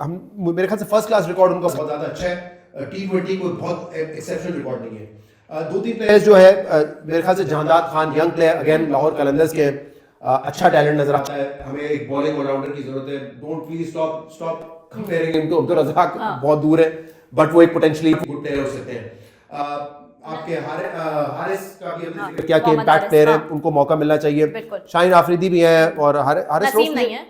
हम मेरे ख्याल से फर्स्ट क्लास रिकॉर्ड उनका बहुत ज्यादा अच्छा है। T20 को बहुत एक्सेप्शनल रिकॉर्ड नहीं है। 2-3 प्लेयर्स जो है मेरे ख्याल से Jahandar Khan, young player, again Lahore Qalandars के, अच्छा टैलेंट नजर आता है। हमें एक बॉलिंग ऑलराउंडर की जरूरत है। Don't please stop comparing him to Abdul Razzaq बहुत दूर है, बट वो एक पोटेंशियली गुड प्लेयर हो सकते हैं। आपके हारिस का भी हमने जिक्र किया कि इम्पैक्ट प्लेयर है, उनको मौका मिलना चाहिए। शाहीन आफरीदी भी है और हारिस रऊफ नहीं है,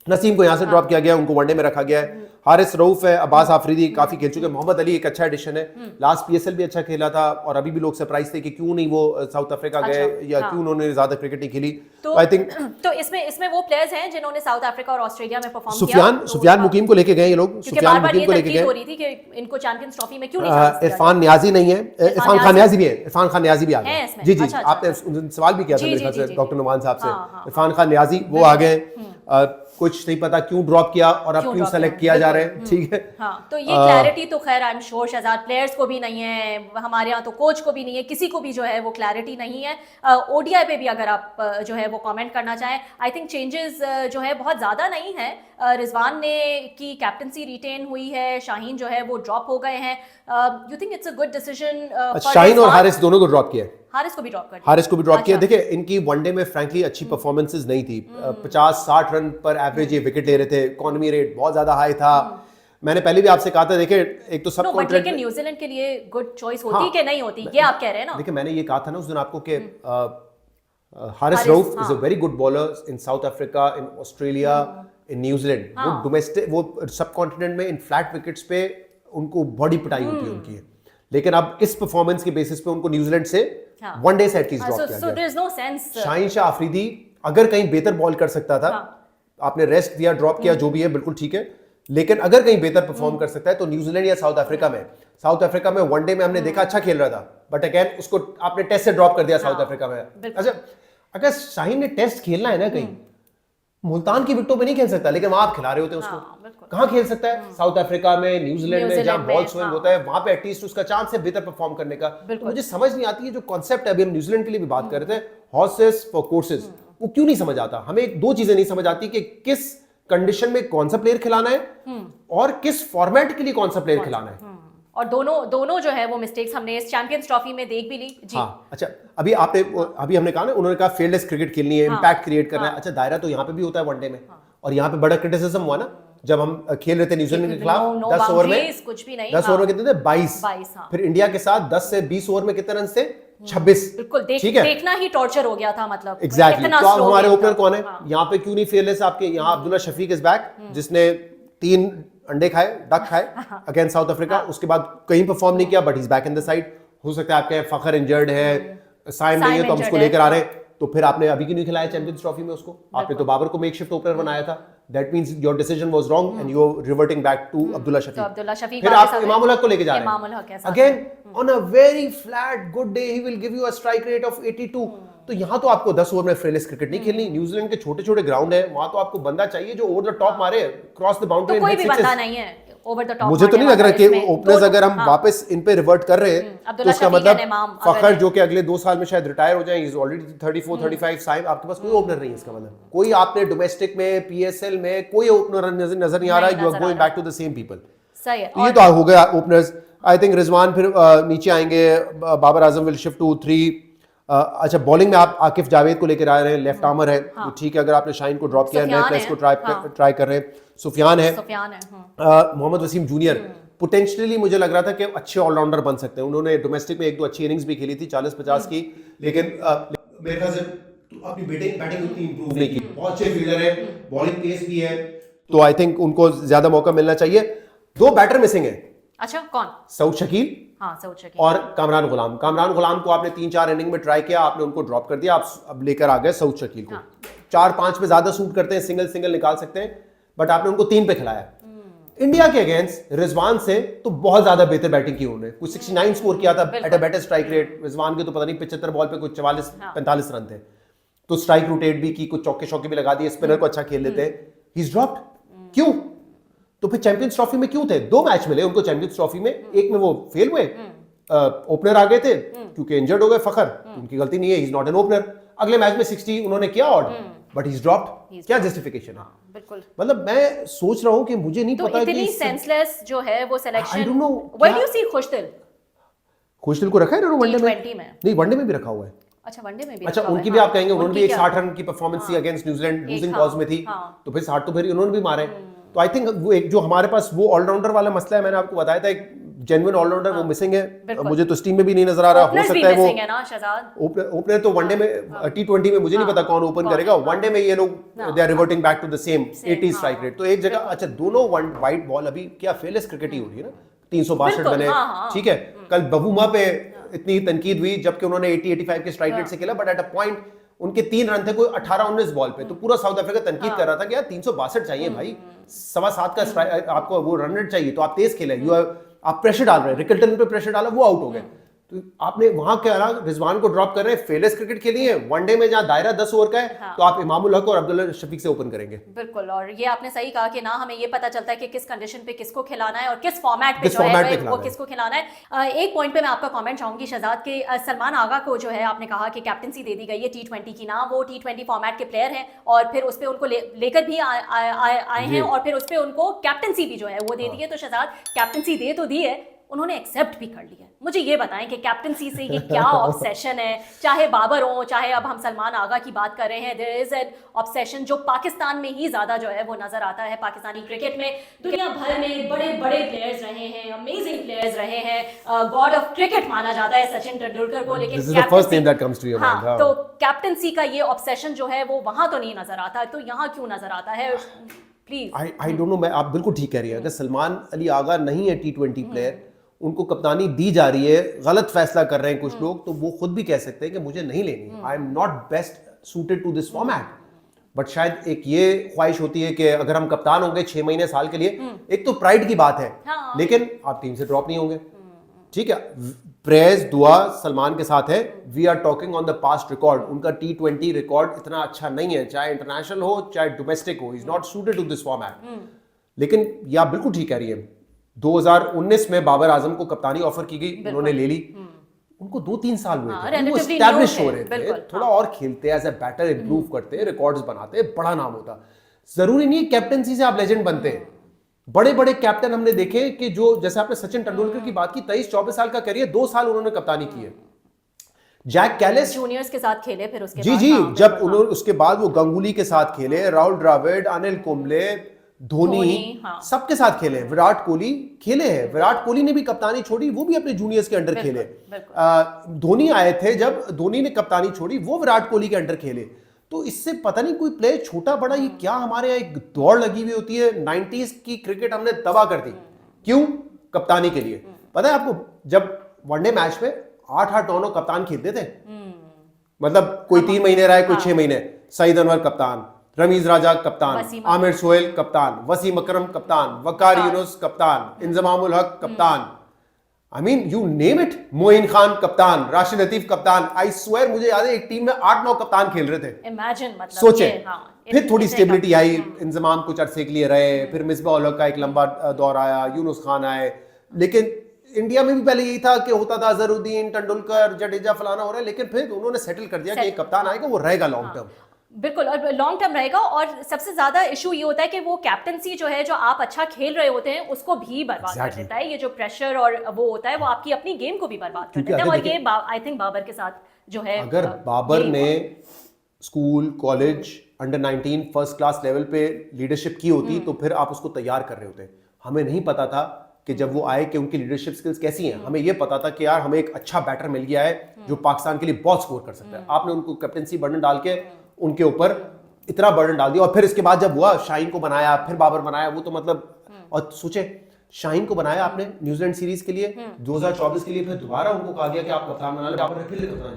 नसीम को यहाँ से ड्रॉप किया गया, उनको वनडे में रखा गया है। हारिस रऊफ है, अब्बास आफरीदी काफी खेल चुके हैं, मोहम्मद अली एक अच्छा एडिशन है, लास्ट पीएसएल भी अच्छा खेला था और अभी भी लोग सरप्राइज थे कि क्यों नहीं वो साउथ अफ्रीका गए या क्यों उन्होंने ज्यादा क्रिकेट नहीं खेली। तो आई थिंक तो इसमें वो प्लेयर्स हैं जिन्होंने साउथ अफ्रीका और ऑस्ट्रेलिया में परफॉर्म किया। सुफियान मुकीम को लेके गए ये लोग, सुफियान मुकीम को लेके गए, हो रही थी कि इनको चैंपियंस ट्रॉफी में क्यों नहीं चांस दिया। इरफान नियाजी नहीं है, इरफान खान नियाजी भी है, इरफान खान नियाजी भी आ गए। इसमें। जी जी, अच्छा, आपने सवाल भी किया था मेरे ख्याल से डॉक्टर नुमान साहब से, इरफान खान नियाजी वो आ गए। कुछ नहीं पता क्यों ड्रॉप किया और अब क्यों सेलेक्ट किया जा रहा है, ठीक है। हाँ, तो ये क्लैरिटी तो खैर I am sure Shahzad players को भी नहीं है, हमारे यहाँ तो कोच को भी नहीं है, किसी को भी जो है वो क्लैरिटी नहीं है। ओडीआई पे भी अगर आप जो है वो कमेंट करना चाहें, आई थिंक चेंजेस जो है बहुत ज़्यादा नहीं है। रिजवान ने की कैप्टनसी रिटेन हुई है, शाहीन जो है वो ड्रॉप हो गए हैं। You think it's a good decision? Shaheen और हारिस दोनों को ड्रॉप किया, हारिस को भी ड्रॉप कर दिया। हारिस को भी ड्रॉप किया। देखिए इनकी वनडे में फ्रैंकली अच्छी परफॉर्मेंसेस नहीं थी, 50-60 रन पर एवरेज ये विकेट ले रहे थे, इकोनॉमी रेट बहुत ज्यादा हाई था। मैंने पहले भी आपसे कहा था, देखिए एक तो सब लेकिन न्यूजीलैंड के लिए गुड चॉइस होती कि नहीं होती, ये आप कह रहे हैं ना। देखिए मैंने ये कहा था ना उस दिन आपको कि Haris Rauf is a very good bowler in south Africa, in Australia, in New Zealand. वो डोमेस्टिक, वो सब कॉन्टिनेंट में इन फ्लैट विकेट्स पे उनको बॉडी पिटाई होती है उनकी, लेकिन अब इस परफॉर्मेंस के बेसिस पे उनको न्यूजीलैंड से वनडे से एटलीस्ट ड्रॉप किया गया। No sense. शाहीन शाह आफरीदी अगर कहीं बेहतर बॉल कर सकता था, आपने रेस्ट दिया, ड्रॉप किया, जो भी है बिल्कुल ठीक है, लेकिन अगर कहीं बेहतर परफॉर्म कर सकता है तो न्यूजीलैंड या साउथ अफ्रीका में वनडे में हमने देखा अच्छा खेल रहा था, बट अगेन उसको आपने टेस्ट से ड्रॉप कर दिया साउथ अफ्रीका में। अच्छा, अगर शाहीन ने टेस्ट खेलना है ना कहीं, मुल्तान की विकेटों पे नहीं खेल सकता, लेकिन वहां आप खिला रहे होते हैं उसको, कहां खेल सकता है? साउथ अफ्रीका में, न्यूजीलैंड में, जहां बॉल स्विंग होता है, वहां पे एटलीस्ट उसका चांस है बेहतर परफॉर्म करने का। तो मुझे समझ नहीं आती है जो कॉन्सेप्ट है, अभी हम न्यूजीलैंड के लिए भी बात कर रहे थे, हॉर्सेस फॉर कोर्सेस, वो क्यों नहीं समझ आता? हमें दो चीजें नहीं समझ आती कि किस कंडीशन में कौन सा प्लेयर खिलाना है और किस फॉर्मेट के लिए कौन सा प्लेयर खिलाना है। और दोनों जो है वो मिस्टेक्स हमने इस चैंपियंस ट्रॉफी में देख भी ली जी। हाँ, अच्छा, अभी हमने कहा ना, उन्होंने कहा फील्डलेस क्रिकेट खेलनी है, इंपैक्ट क्रिएट करना है। अच्छा, दायरा तो यहाँ पे भी होता है वनडे में, और यहाँ पे बड़ा क्रिटिसिज्म हुआ ना जब हम खेल रहे थे न्यूजीलैंड के खिलाफ। 10 ओवर में कुछ भी नहीं, 10 ओवर में कितने थे? 22। फिर इंडिया के साथ 10 से 20 ओवर में कितने रन थे? 26। बिल्कुल, ठीक है, देखना ही टॉर्चर हो गया था, मतलब एग्जैक्टली। तो अब हमारे ओपनर कौन है यहाँ पे? क्यों नहीं फेयरलेस आपके यहाँ? अब्दुल्ला शफीक इज बैक, जिसने 3 अंडे खाए, डक खाए अगेंस्ट साउथ अफ्रीका, उसके बाद कहीं परफॉर्म नहीं किया, but is back in the side. हो सकता है आपके फखर इंजर्ड है, साइम नहीं है, तो हम उसको लेकर आ रहे हैं। तो फिर आपने अभी क्यों नहीं खिलाया चैंपियंस ट्रॉफी में उसको? आपने तो बाबर को मेकशिफ्ट ओपनर बनाया था। That means your decision was wrong and you are reverting back to Abdullah Shafique. फिर आप इमाम उल हक को लेके जा रहे हैं again on a very flat good day, he will give you a strike rate of 82। तो यहाँ तो आपको 10 ओवर में फ्रेलेस क्रिकेट नहीं खेलनी। न्यूजीलैंड के छोटे छोटे ग्राउंड है, वहां तो आपको बंदा चाहिए जो ओवर द टॉप मारे, क्रॉस द बाउंड्री। कोई भी बंदा नहीं है ओवर द टॉप। मुझे तो नहीं लग रहा कि ओपनर्स अगर हम वापस इन पे रिवर्ट कर रहे हैं तो उसका मतलब फखर जो कि अगले 2 साल में शायद रिटायर हो जाए, इज ऑलरेडी 34 35, साइम आपके पास कोई ओपनर नहीं है। इसका मतलब कोई आपने डोमेस्टिक में, पीएसएल में कोई ओपनर नजर नहीं आ रहा है। You are going back to the same people. सही है, ये तो हो गया ओपनर्स। आई थिंक रिजवान फिर नीचे आएंगे, Babar Azam will shift to 3। अच्छा, बॉलिंग में आप आकिफ जावेद को लेकर आ रहे हैं, लेफ्ट आर्मर है, तो ठीक है। अगर आपने शाहीन को ड्रॉप किया, नए प्लेयर्स को ट्राई कर रहे हैं। सुफियान है, मोहम्मद वसीम जूनियर पोटेंशियली मुझे लग रहा था कि अच्छे ऑलराउंडर बन सकते हैं। उन्होंने डोमेस्टिक में 1-2 अच्छी इनिंग्स भी खेली थी 40-50 की, लेकिन मेरे ख्याल से अपनी बैटिंग उतनी इंप्रूव नहीं की। बहुत अच्छे फील्डर है, बॉलिंग पेस भी है, तो आई थिंक उनको ज्यादा मौका मिलना चाहिए। 2 बैटर मिसिंग है। अच्छा, कौन? सऊद शकील और कामरान गुलाम। कामरान गुलाम को आपने 3-4 इनिंग में ट्राई किया, आपने उनको ड्रॉप कर दिया, आप अब लेकर आ गए सऊद शकील को। 4-5 पे ज्यादा सूट करते हैं, सिंगल निकाल सकते हैं, बट आपने उनको 3 पे खिलाया। इंडिया के अगेंस्ट रिजवान से तो बहुत ज्यादा बेहतर बैटिंग की उन्होंने, कुछ 69 स्कोर किया था at a better strike rate. Rizwan के तो पता नहीं 75 बॉल पे कुछ 44-45 रन थे, तो स्ट्राइक रोटेट भी की, कुछ चौके शौके भी लगा दिए, स्पिनर को अच्छा खेल लेते हैं। ही इज ड्रॉप्ड, क्यों? तो फिर चैंपियंस ट्रॉफी में क्यों थे? 2 मैच मिले उनको चैंपियंस ट्रॉफी में, एक में वो फेल हुए, ओपनर आ गए थे क्योंकि इंजर्ड हो गए फखर, उनकी गलती नहीं है, ही इज नॉट एन ओपनर। अगले मैच में 60 उन्होंने किया odd, but he is dropped. क्या जस्टिफिकेशन है? बिल्कुल, मतलब मैं सोच रहा हूं कि मुझे नहीं पता कि इतनी सेंसलेस जो है वो selection. I don't know, what do you see Khushdil को रखा है इन्होंने वनडे में? नहीं, वनडे में भी रखा हुआ है। अच्छा, वनडे में भी। अच्छा, उनकी भी आप कहेंगे, उन्होंने भी एक 60 रन की परफॉर्मेंस थी अगेंस्ट न्यूजीलैंड, लूजिंग कॉज में थी, तो फिर 60 तो फिर उन्होंने भी मारे। तो आई थिंक वो एक जो हमारे पास वो ऑलराउंडर वाला मसला है, मैंने आपको बताया था, एक जेन्युइन ऑलराउंडर वो मिसिंग है। मुझे तो टीम में भी नहीं नजर आ रहा। हो सकता है वो ओपनर तो वनडे में T20 में मुझे नहीं पता कौन ओपन करेगा। वनडे में ये लोग they are reverting back to the same 80 strike rate. तो एक जगह अच्छा दोनों वाइट बॉल अभी क्या फेलेस क्रिकेट ही हो रही है ना, 362 बने, ठीक है। कल बबूमा पे इतनी तनकीद हुई जबकि उन्होंने 80-85 के स्ट्राइक रेट से खेला, बट एट अ पॉइंट उनके 3 रन थे कोई 18-19 बॉल पे, तो पूरा साउथ अफ्रीका तनकीद कर रहा था कि यार 362 चाहिए भाई, 7.25 का आपको वो रन रेट चाहिए, तो आप तेज खेले, आप प्रेशर डाल रहे हैं, रिकल्टन पे प्रेशर डाला, वो आउट हो गए। तो आपने वहां क्या रहा, रिजवान को ड्रॉप कर रहे हैं, फेलेस क्रिकेट खेली है। वनडे में जहां दायरा 10 ओवर का है, तो आप इमामुल हक और अब्दुल्ला शफीक से ओपन करेंगे। बिल्कुल, और ये आपने सही कहा कि ना हमें ये पता चलता है कि किस कंडीशन पे किसको खिलाना है और किस फॉर्मेट पे जो है वो किसको खिलाना है। एक पॉइंट पे मैं आपका कमेंट चाहूंगी शहजाद के, सलमान आगा को जो है आपने कहा कि कैप्टनसी दे दी गई है T20 की, ना वो T20 फॉर्मेट के प्लेयर हैं और फिर उस पर उनको लेकर भी आए हैं और फिर उस पर उनको कैप्टनसी भी जो है वो दे दी है। तो शहजाद कैप्टनसी दे तो दी है, उन्होंने एक्सेप्ट भी कर लिया। मुझे ये बताएं कि कैप्टनसी से ये क्या ऑब्सेशन है, चाहे बाबर हो, चाहे अब हम सलमान आगा की बात कर रहे हैं, देयर इज एन ऑब्सेशन जो पाकिस्तान में ही ज्यादा जो है वो नजर आता है। पाकिस्तानी क्रिकेट में दुनिया भर में बड़े बड़े प्लेयर्स रहे हैं, अमेजिंग प्लेयर्स रहे हैं, गॉड ऑफ क्रिकेट माना जाता है सचिन तेंदुलकर को, लेकिन तो कैप्टनसी का ये ऑब्सेशन जो है वो वहां तो नहीं नजर आता, तो यहाँ क्यों नजर आता है? प्लीज। आई डोंट नो, मैं आप बिल्कुल ठीक कह रही है। अगर सलमान अली आगा नहीं है T20 प्लेयर, उनको कप्तानी दी जा रही है, गलत फैसला कर रहे हैं कुछ लोग, तो वो खुद भी कह सकते हैं कि मुझे नहीं लेनी, I am not best suited to this format. बट शायद एक ये ख्वाहिश होती है कि अगर हम कप्तान होंगे 6 महीने साल के लिए, एक तो प्राइड की बात है, लेकिन आप टीम से ड्रॉप नहीं होंगे, ठीक है। प्रेज दुआ सलमान के साथ है। We are talking on the past record. उनका T20 रिकॉर्ड इतना अच्छा नहीं है, चाहे इंटरनेशनल हो चाहे डोमेस्टिक हो, is not suited to this format. लेकिन ये आप बिल्कुल ठीक कह रही है। 2019 में बाबर आजम को कप्तानी ऑफर की गई, उन्होंने ले ली। उनको 2-3 साल हुए थे, वो एस्टैब्लिश हो रहे थे, थोड़ा और खेलते एज ए बैटर, इंप्रूव करते, रिकॉर्ड्स बनाते, बड़ा नाम होता। जरूरी नहीं कैप्टनसी से आप लेजेंड बनते हैं। बड़े बड़े कैप्टन हमने देखे कि जो, जैसे आपने सचिन तेंदुलकर की बात की, 23-24 साल का करियर, 2 साल उन्होंने कप्तानी की है। जैक कैलिस जूनियर्स के साथ खेले, फिर उसके जी जब उन्होंने उसके बाद वो गंगुली के साथ खेले, राहुल द्रविड़, अनिल कुंबले, धोनी, सबके साथ खेले। विराट कोहली खेले हैं, विराट कोहली ने भी कप्तानी छोड़ी, वो भी अपने जूनियर्स के अंडर खेले। धोनी आए थे, जब धोनी ने कप्तानी छोड़ी, वो विराट कोहली के अंडर खेले। तो इससे पता नहीं कोई प्लेयर छोटा बड़ा, ये क्या हमारे यहाँ एक दौड़ लगी हुई होती है। 90s की क्रिकेट हमने तबाह कर दी, क्यों? कप्तानी के लिए। पता है आपको, जब वनडे मैच में 8-8-9 कप्तान खेलते थे, मतलब कोई 3 महीने रहा है, कोई 6 महीने, सईद अनवर कप्तान, रमीज राजा कप्तान, आमिर सोहेल कप्तान, वसीम अकरम कप्तान, वकार यूनुस कप्तान, इंजमाम उल हक कप्तान, I mean you name it, Moin Khan कप्तान, राशिद लतीफ कप्तान। आई स्वेयर मुझे याद है एक टीम में 8-9 कप्तान खेल रहे थे। इमेजिन, मतलब सोचे। फिर थोड़ी स्टेबिलिटी आई, इंजमाम कुछ अरसे के लिए रहे, फिर मिसबा उल हक का एक लंबा दौर आया, यूनुस खान आए। लेकिन इंडिया में भी पहले यही था कि होता था अजहरुद्दीन, तेंदुलकर, जडेजा, फलाना हो रहा है, लेकिन फिर उन्होंने सेटल कर दिया कि एक कप्तान आएगा, वो रहेगा लॉन्ग टर्म। बिल्कुल, और लॉन्ग टर्म रहेगा। और सबसे ज्यादा इशू ये होता है कि वो कैप्टनसी जो है, जो आप अच्छा खेल रहे होते हैं, उसको भी बर्बाद कर देता है। ये जो प्रेशर और वो होता है, वो आपकी अपनी गेम को भी बर्बाद कर देता है। और ये आई थिंक बाबर के साथ जो है, अगर बाबर ने school, college, under 19 first class level पे लीडरशिप की होती, तो फिर आप उसको तैयार कर रहे होते। हमें नहीं पता था कि जब वो आए कि उनकी लीडरशिप स्किल्स कैसी हैं। हमें ये पता था कि यार हमें एक अच्छा बैटर मिल गया है जो पाकिस्तान के लिए बहुत स्कोर कर सकता है। आपने उनको कैप्टनसी बर्डन डाल के उनके ऊपर इतना बर्डन डाल दिया, और फिर इसके बाद जब हुआ, शाहीन को बनाया, फिर बाबर बनाया, वो तो मतलब, और सोचे शाहीन को बनाया आपने न्यूजीलैंड सीरीज के लिए 2024 के लिए, फिर दोबारा उनको कहा गया कि आप कप्तान बना ले, बाबर ने फिर कप्तान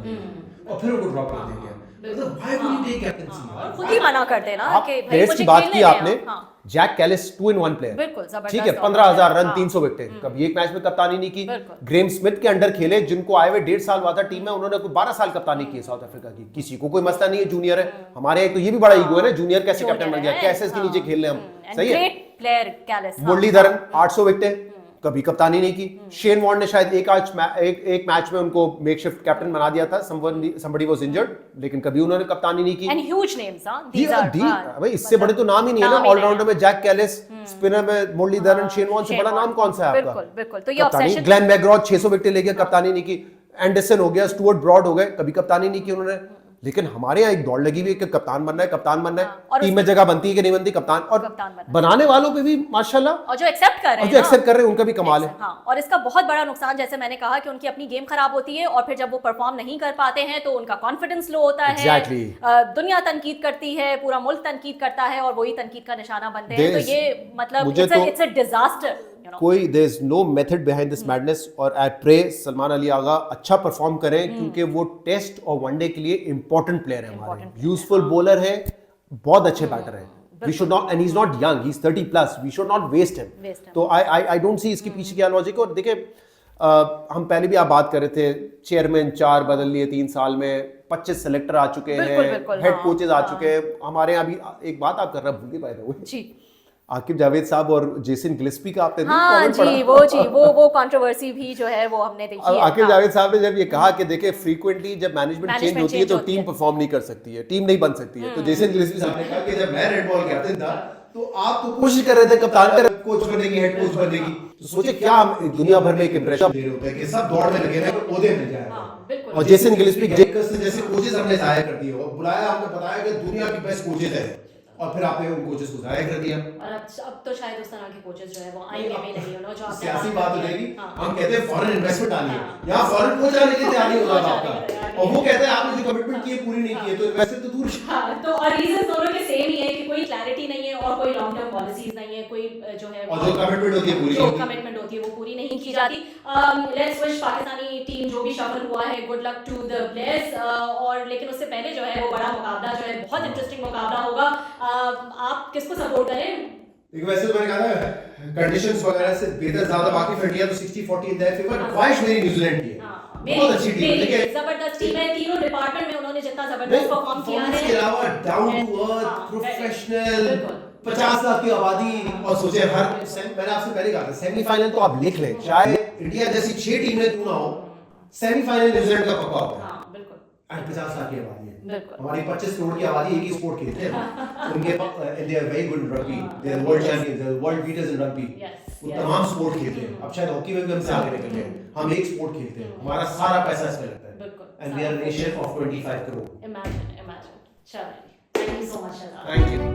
और फिर उनको ड्रॉप कर दिया। मतलब why would you take captaincy? खुद ही मना करते ना कि भाई मुझे बात की आपने। जैक कैलिस 2-in-1 प्लेयर, बिल्कुल जबरदस्त, ठीक है, 15,000 रन, 300 विकेट, कभी एक मैच में कप्तानी नहीं की। ग्रेम स्मिथ के अंडर खेले, जिनको आए हुए 1.5 साल हुआ था टीम में, उन्होंने कोई 12 साल कप्तानी की है साउथ अफ्रीका की। किसी को कोई मसला नहीं है, जूनियर है। हमारे यहाँ तो ये भी बड़ा ईगो है ना, जूनियर कैसे कैप्टन बन गया, कैसे इसके नीचे खेल रहे हम। सही है, प्लेयर कैलिस, मुरलीधरन 800 विकेट, कभी कप्तानी नहीं की। शेन वॉर्न ने शायद एक मैच में उनको मेकशिफ्ट कैप्टन बना दिया था, somebody was injured, लेकिन कभी उन्होंने कप्तानी नहीं की। And huge names, भाई इससे बड़े तो नाम ही नहीं है ना। ऑलराउंडर में जैक कैलिस, स्पिनर में मुरलीधरन, शेन वॉर्न से बड़ा नाम कौन सा है आपका? बिल्कुल। तो ये ऑब्सेशन, ग्लेन मैकग्रॉ 600 विकेट ले गया, कप्तानी नहीं की। एंडरसन हो गया, स्टुअर्ट ब्रॉड हो गए, कभी कप्तानी नहीं की उन्होंने। लेकिन हमारे यहाँ एक दौड़ लगी हुई है कि कप्तान बनना है, कप्तान बनना हाँ, है, और टीम में जगह बनती है कि नहीं बनती, कप्तान। और कप्तान बनना है। बनाने वालों पे भी माशाल्लाह, और जो एक्सेप्ट कर रहे और हैं जो एक्सेप्ट कर रहे हैं उनका भी कमाल है। हाँ, और इसका बहुत बड़ा नुकसान, जैसे मैंने कहा, कि उनकी अपनी गेम खराब होती है और फिर जब वो परफॉर्म नहीं कर पाते हैं तो उनका कॉन्फिडेंस लो होता है। Exactly. दुनिया तनकीद करती है, पूरा मुल्क तनकीद करता है और वही तनकीद का निशाना बनते हैं। तो There's- ये मतलब मुझे तो- it's a disaster, you know. कोई there is no method behind this madness. और आई प्रे सलमान अली आगा अच्छा परफॉर्म करें, क्योंकि वो टेस्ट और वनडे के लिए इंपॉर्टेंट प्लेयर है हमारे, यूजफुल बॉलर है, बहुत अच्छे बैटर है। We should not, and he is not young, he is 30+, we should not waste him. तो आई डोंट सी इसके पीछे क्या लॉजिक है। और देखिए हम पहले भी आप बात कर रहे थे, चेयरमैन 4 बदल लिए 3 साल में, 25 सेलेक्टर आ चुके हैं, हेड कोचेस आ चुके हैं हमारे यहाँ। अभी एक बात आप कर रहे हैं, भूल गए पाए जी, आकिब जावेद साहब और जेसन गिलेस्पी का आपने हाँ जी, वो कंट्रोवर्सी भी जो है वो हमने देखी है। आकिब जावेद साहब ने जब ये कहा कि देखिए फ्रीक्वेंटली जब मैनेजमेंट चेंज होती है तो टीम परफॉर्म नहीं कर सकती है, टीम नहीं बन सकती है। तो जेसन गिलेस्पी साहब ने कहा कि जब मैं रेड बॉल कैप्टन था तो आप तो कोशिश कर रहे थे कप्तान का कोच बनने की, हेड कोच बनने की। तो सोचे क्या हम दुनिया भर में एक इंप्रेशन दे रहे होते हैं कि सब दौड़ में लगे रहे, ओहदे मिल जाए। और जेसन गिलेस्पी जैसे कोचेस हमने जाया कर दिए और बुलाया, हमने बताया कि दुनिया की बेस्ट कोचेस है, और फिर आपने उन कोचेस को जाया कर दिया। और अब तो शायद उस तरह के कोचेस जो है वो आएंगे भी नहीं, जो आपने सियासी बात हो जाएगी। हाँ। हम कहते हैं फॉरेन इन्वेस्टमेंट आ रही है, यहाँ फॉरेन कोच आने की तैयारी हो रहा था आपका, और वो कहते हैं आपने जो कमिटमेंट की है पूरी नहीं की है, तो इन्वेस्टर तो दूर। हाँ, तो और रीजन दोनों के सेम ही है कि कोई क्लैरिटी नहीं है और कोई लॉन्ग टर्म पॉलिसीज नहीं है, कोई जो है और जो कमिटमेंट होती है पूरी जो कमिटमेंट होती है वो पूरी नहीं की जाती। लेट्स विश पाकिस्तानी टीम जो भी शफल हुआ है, good luck to the players. और लेकिन उससे पहले जो है वो बड़ा मुकाबला जो है, बहुत इंटरेस्टिंग मुकाबला होगा। आप किसको सपोर्ट करें? देखो वैसे तो मैंने कहा ना कंडीशंस वगैरह से बेहतर ज्यादा बाकी फंडिया तो 60-40 इन देयर फेवर। ख्वाहिश मेरी न्यूजीलैंड की है, बहुत अच्छी टीम है, लेकिन जबरदस्त टीम है, तीनों डिपार्टमेंट में उन्होंने जितना जबरदस्त परफॉर्म किया है, इसके अलावा down to earth, professional, 50 lakh की आबादी। और सोचे मैंने आपसे पहले कहा था सेमीफाइनल तो आप लिख लें, चाहे इंडिया जैसी 6 टीमें क्यों ना हो, सेमीफाइनल न्यूजीलैंड का पक्का होता है। 50 लाख की आबादी है, हमारी 25 करोड़ की आबादी एक ही स्पोर्ट खेलते हैं। उनके they are very good in rugby, they are world champions, they are world beaters in rugby. वो तमाम स्पोर्ट खेलते हैं। अब शायद हॉकी में भी हमसे आगे निकल गए, हम एक स्पोर्ट खेलते हैं, हमारा सारा पैसा इसमें लगता है। And we are nation of 25 crore. Imagine. चलो, thank you so much. Thank you.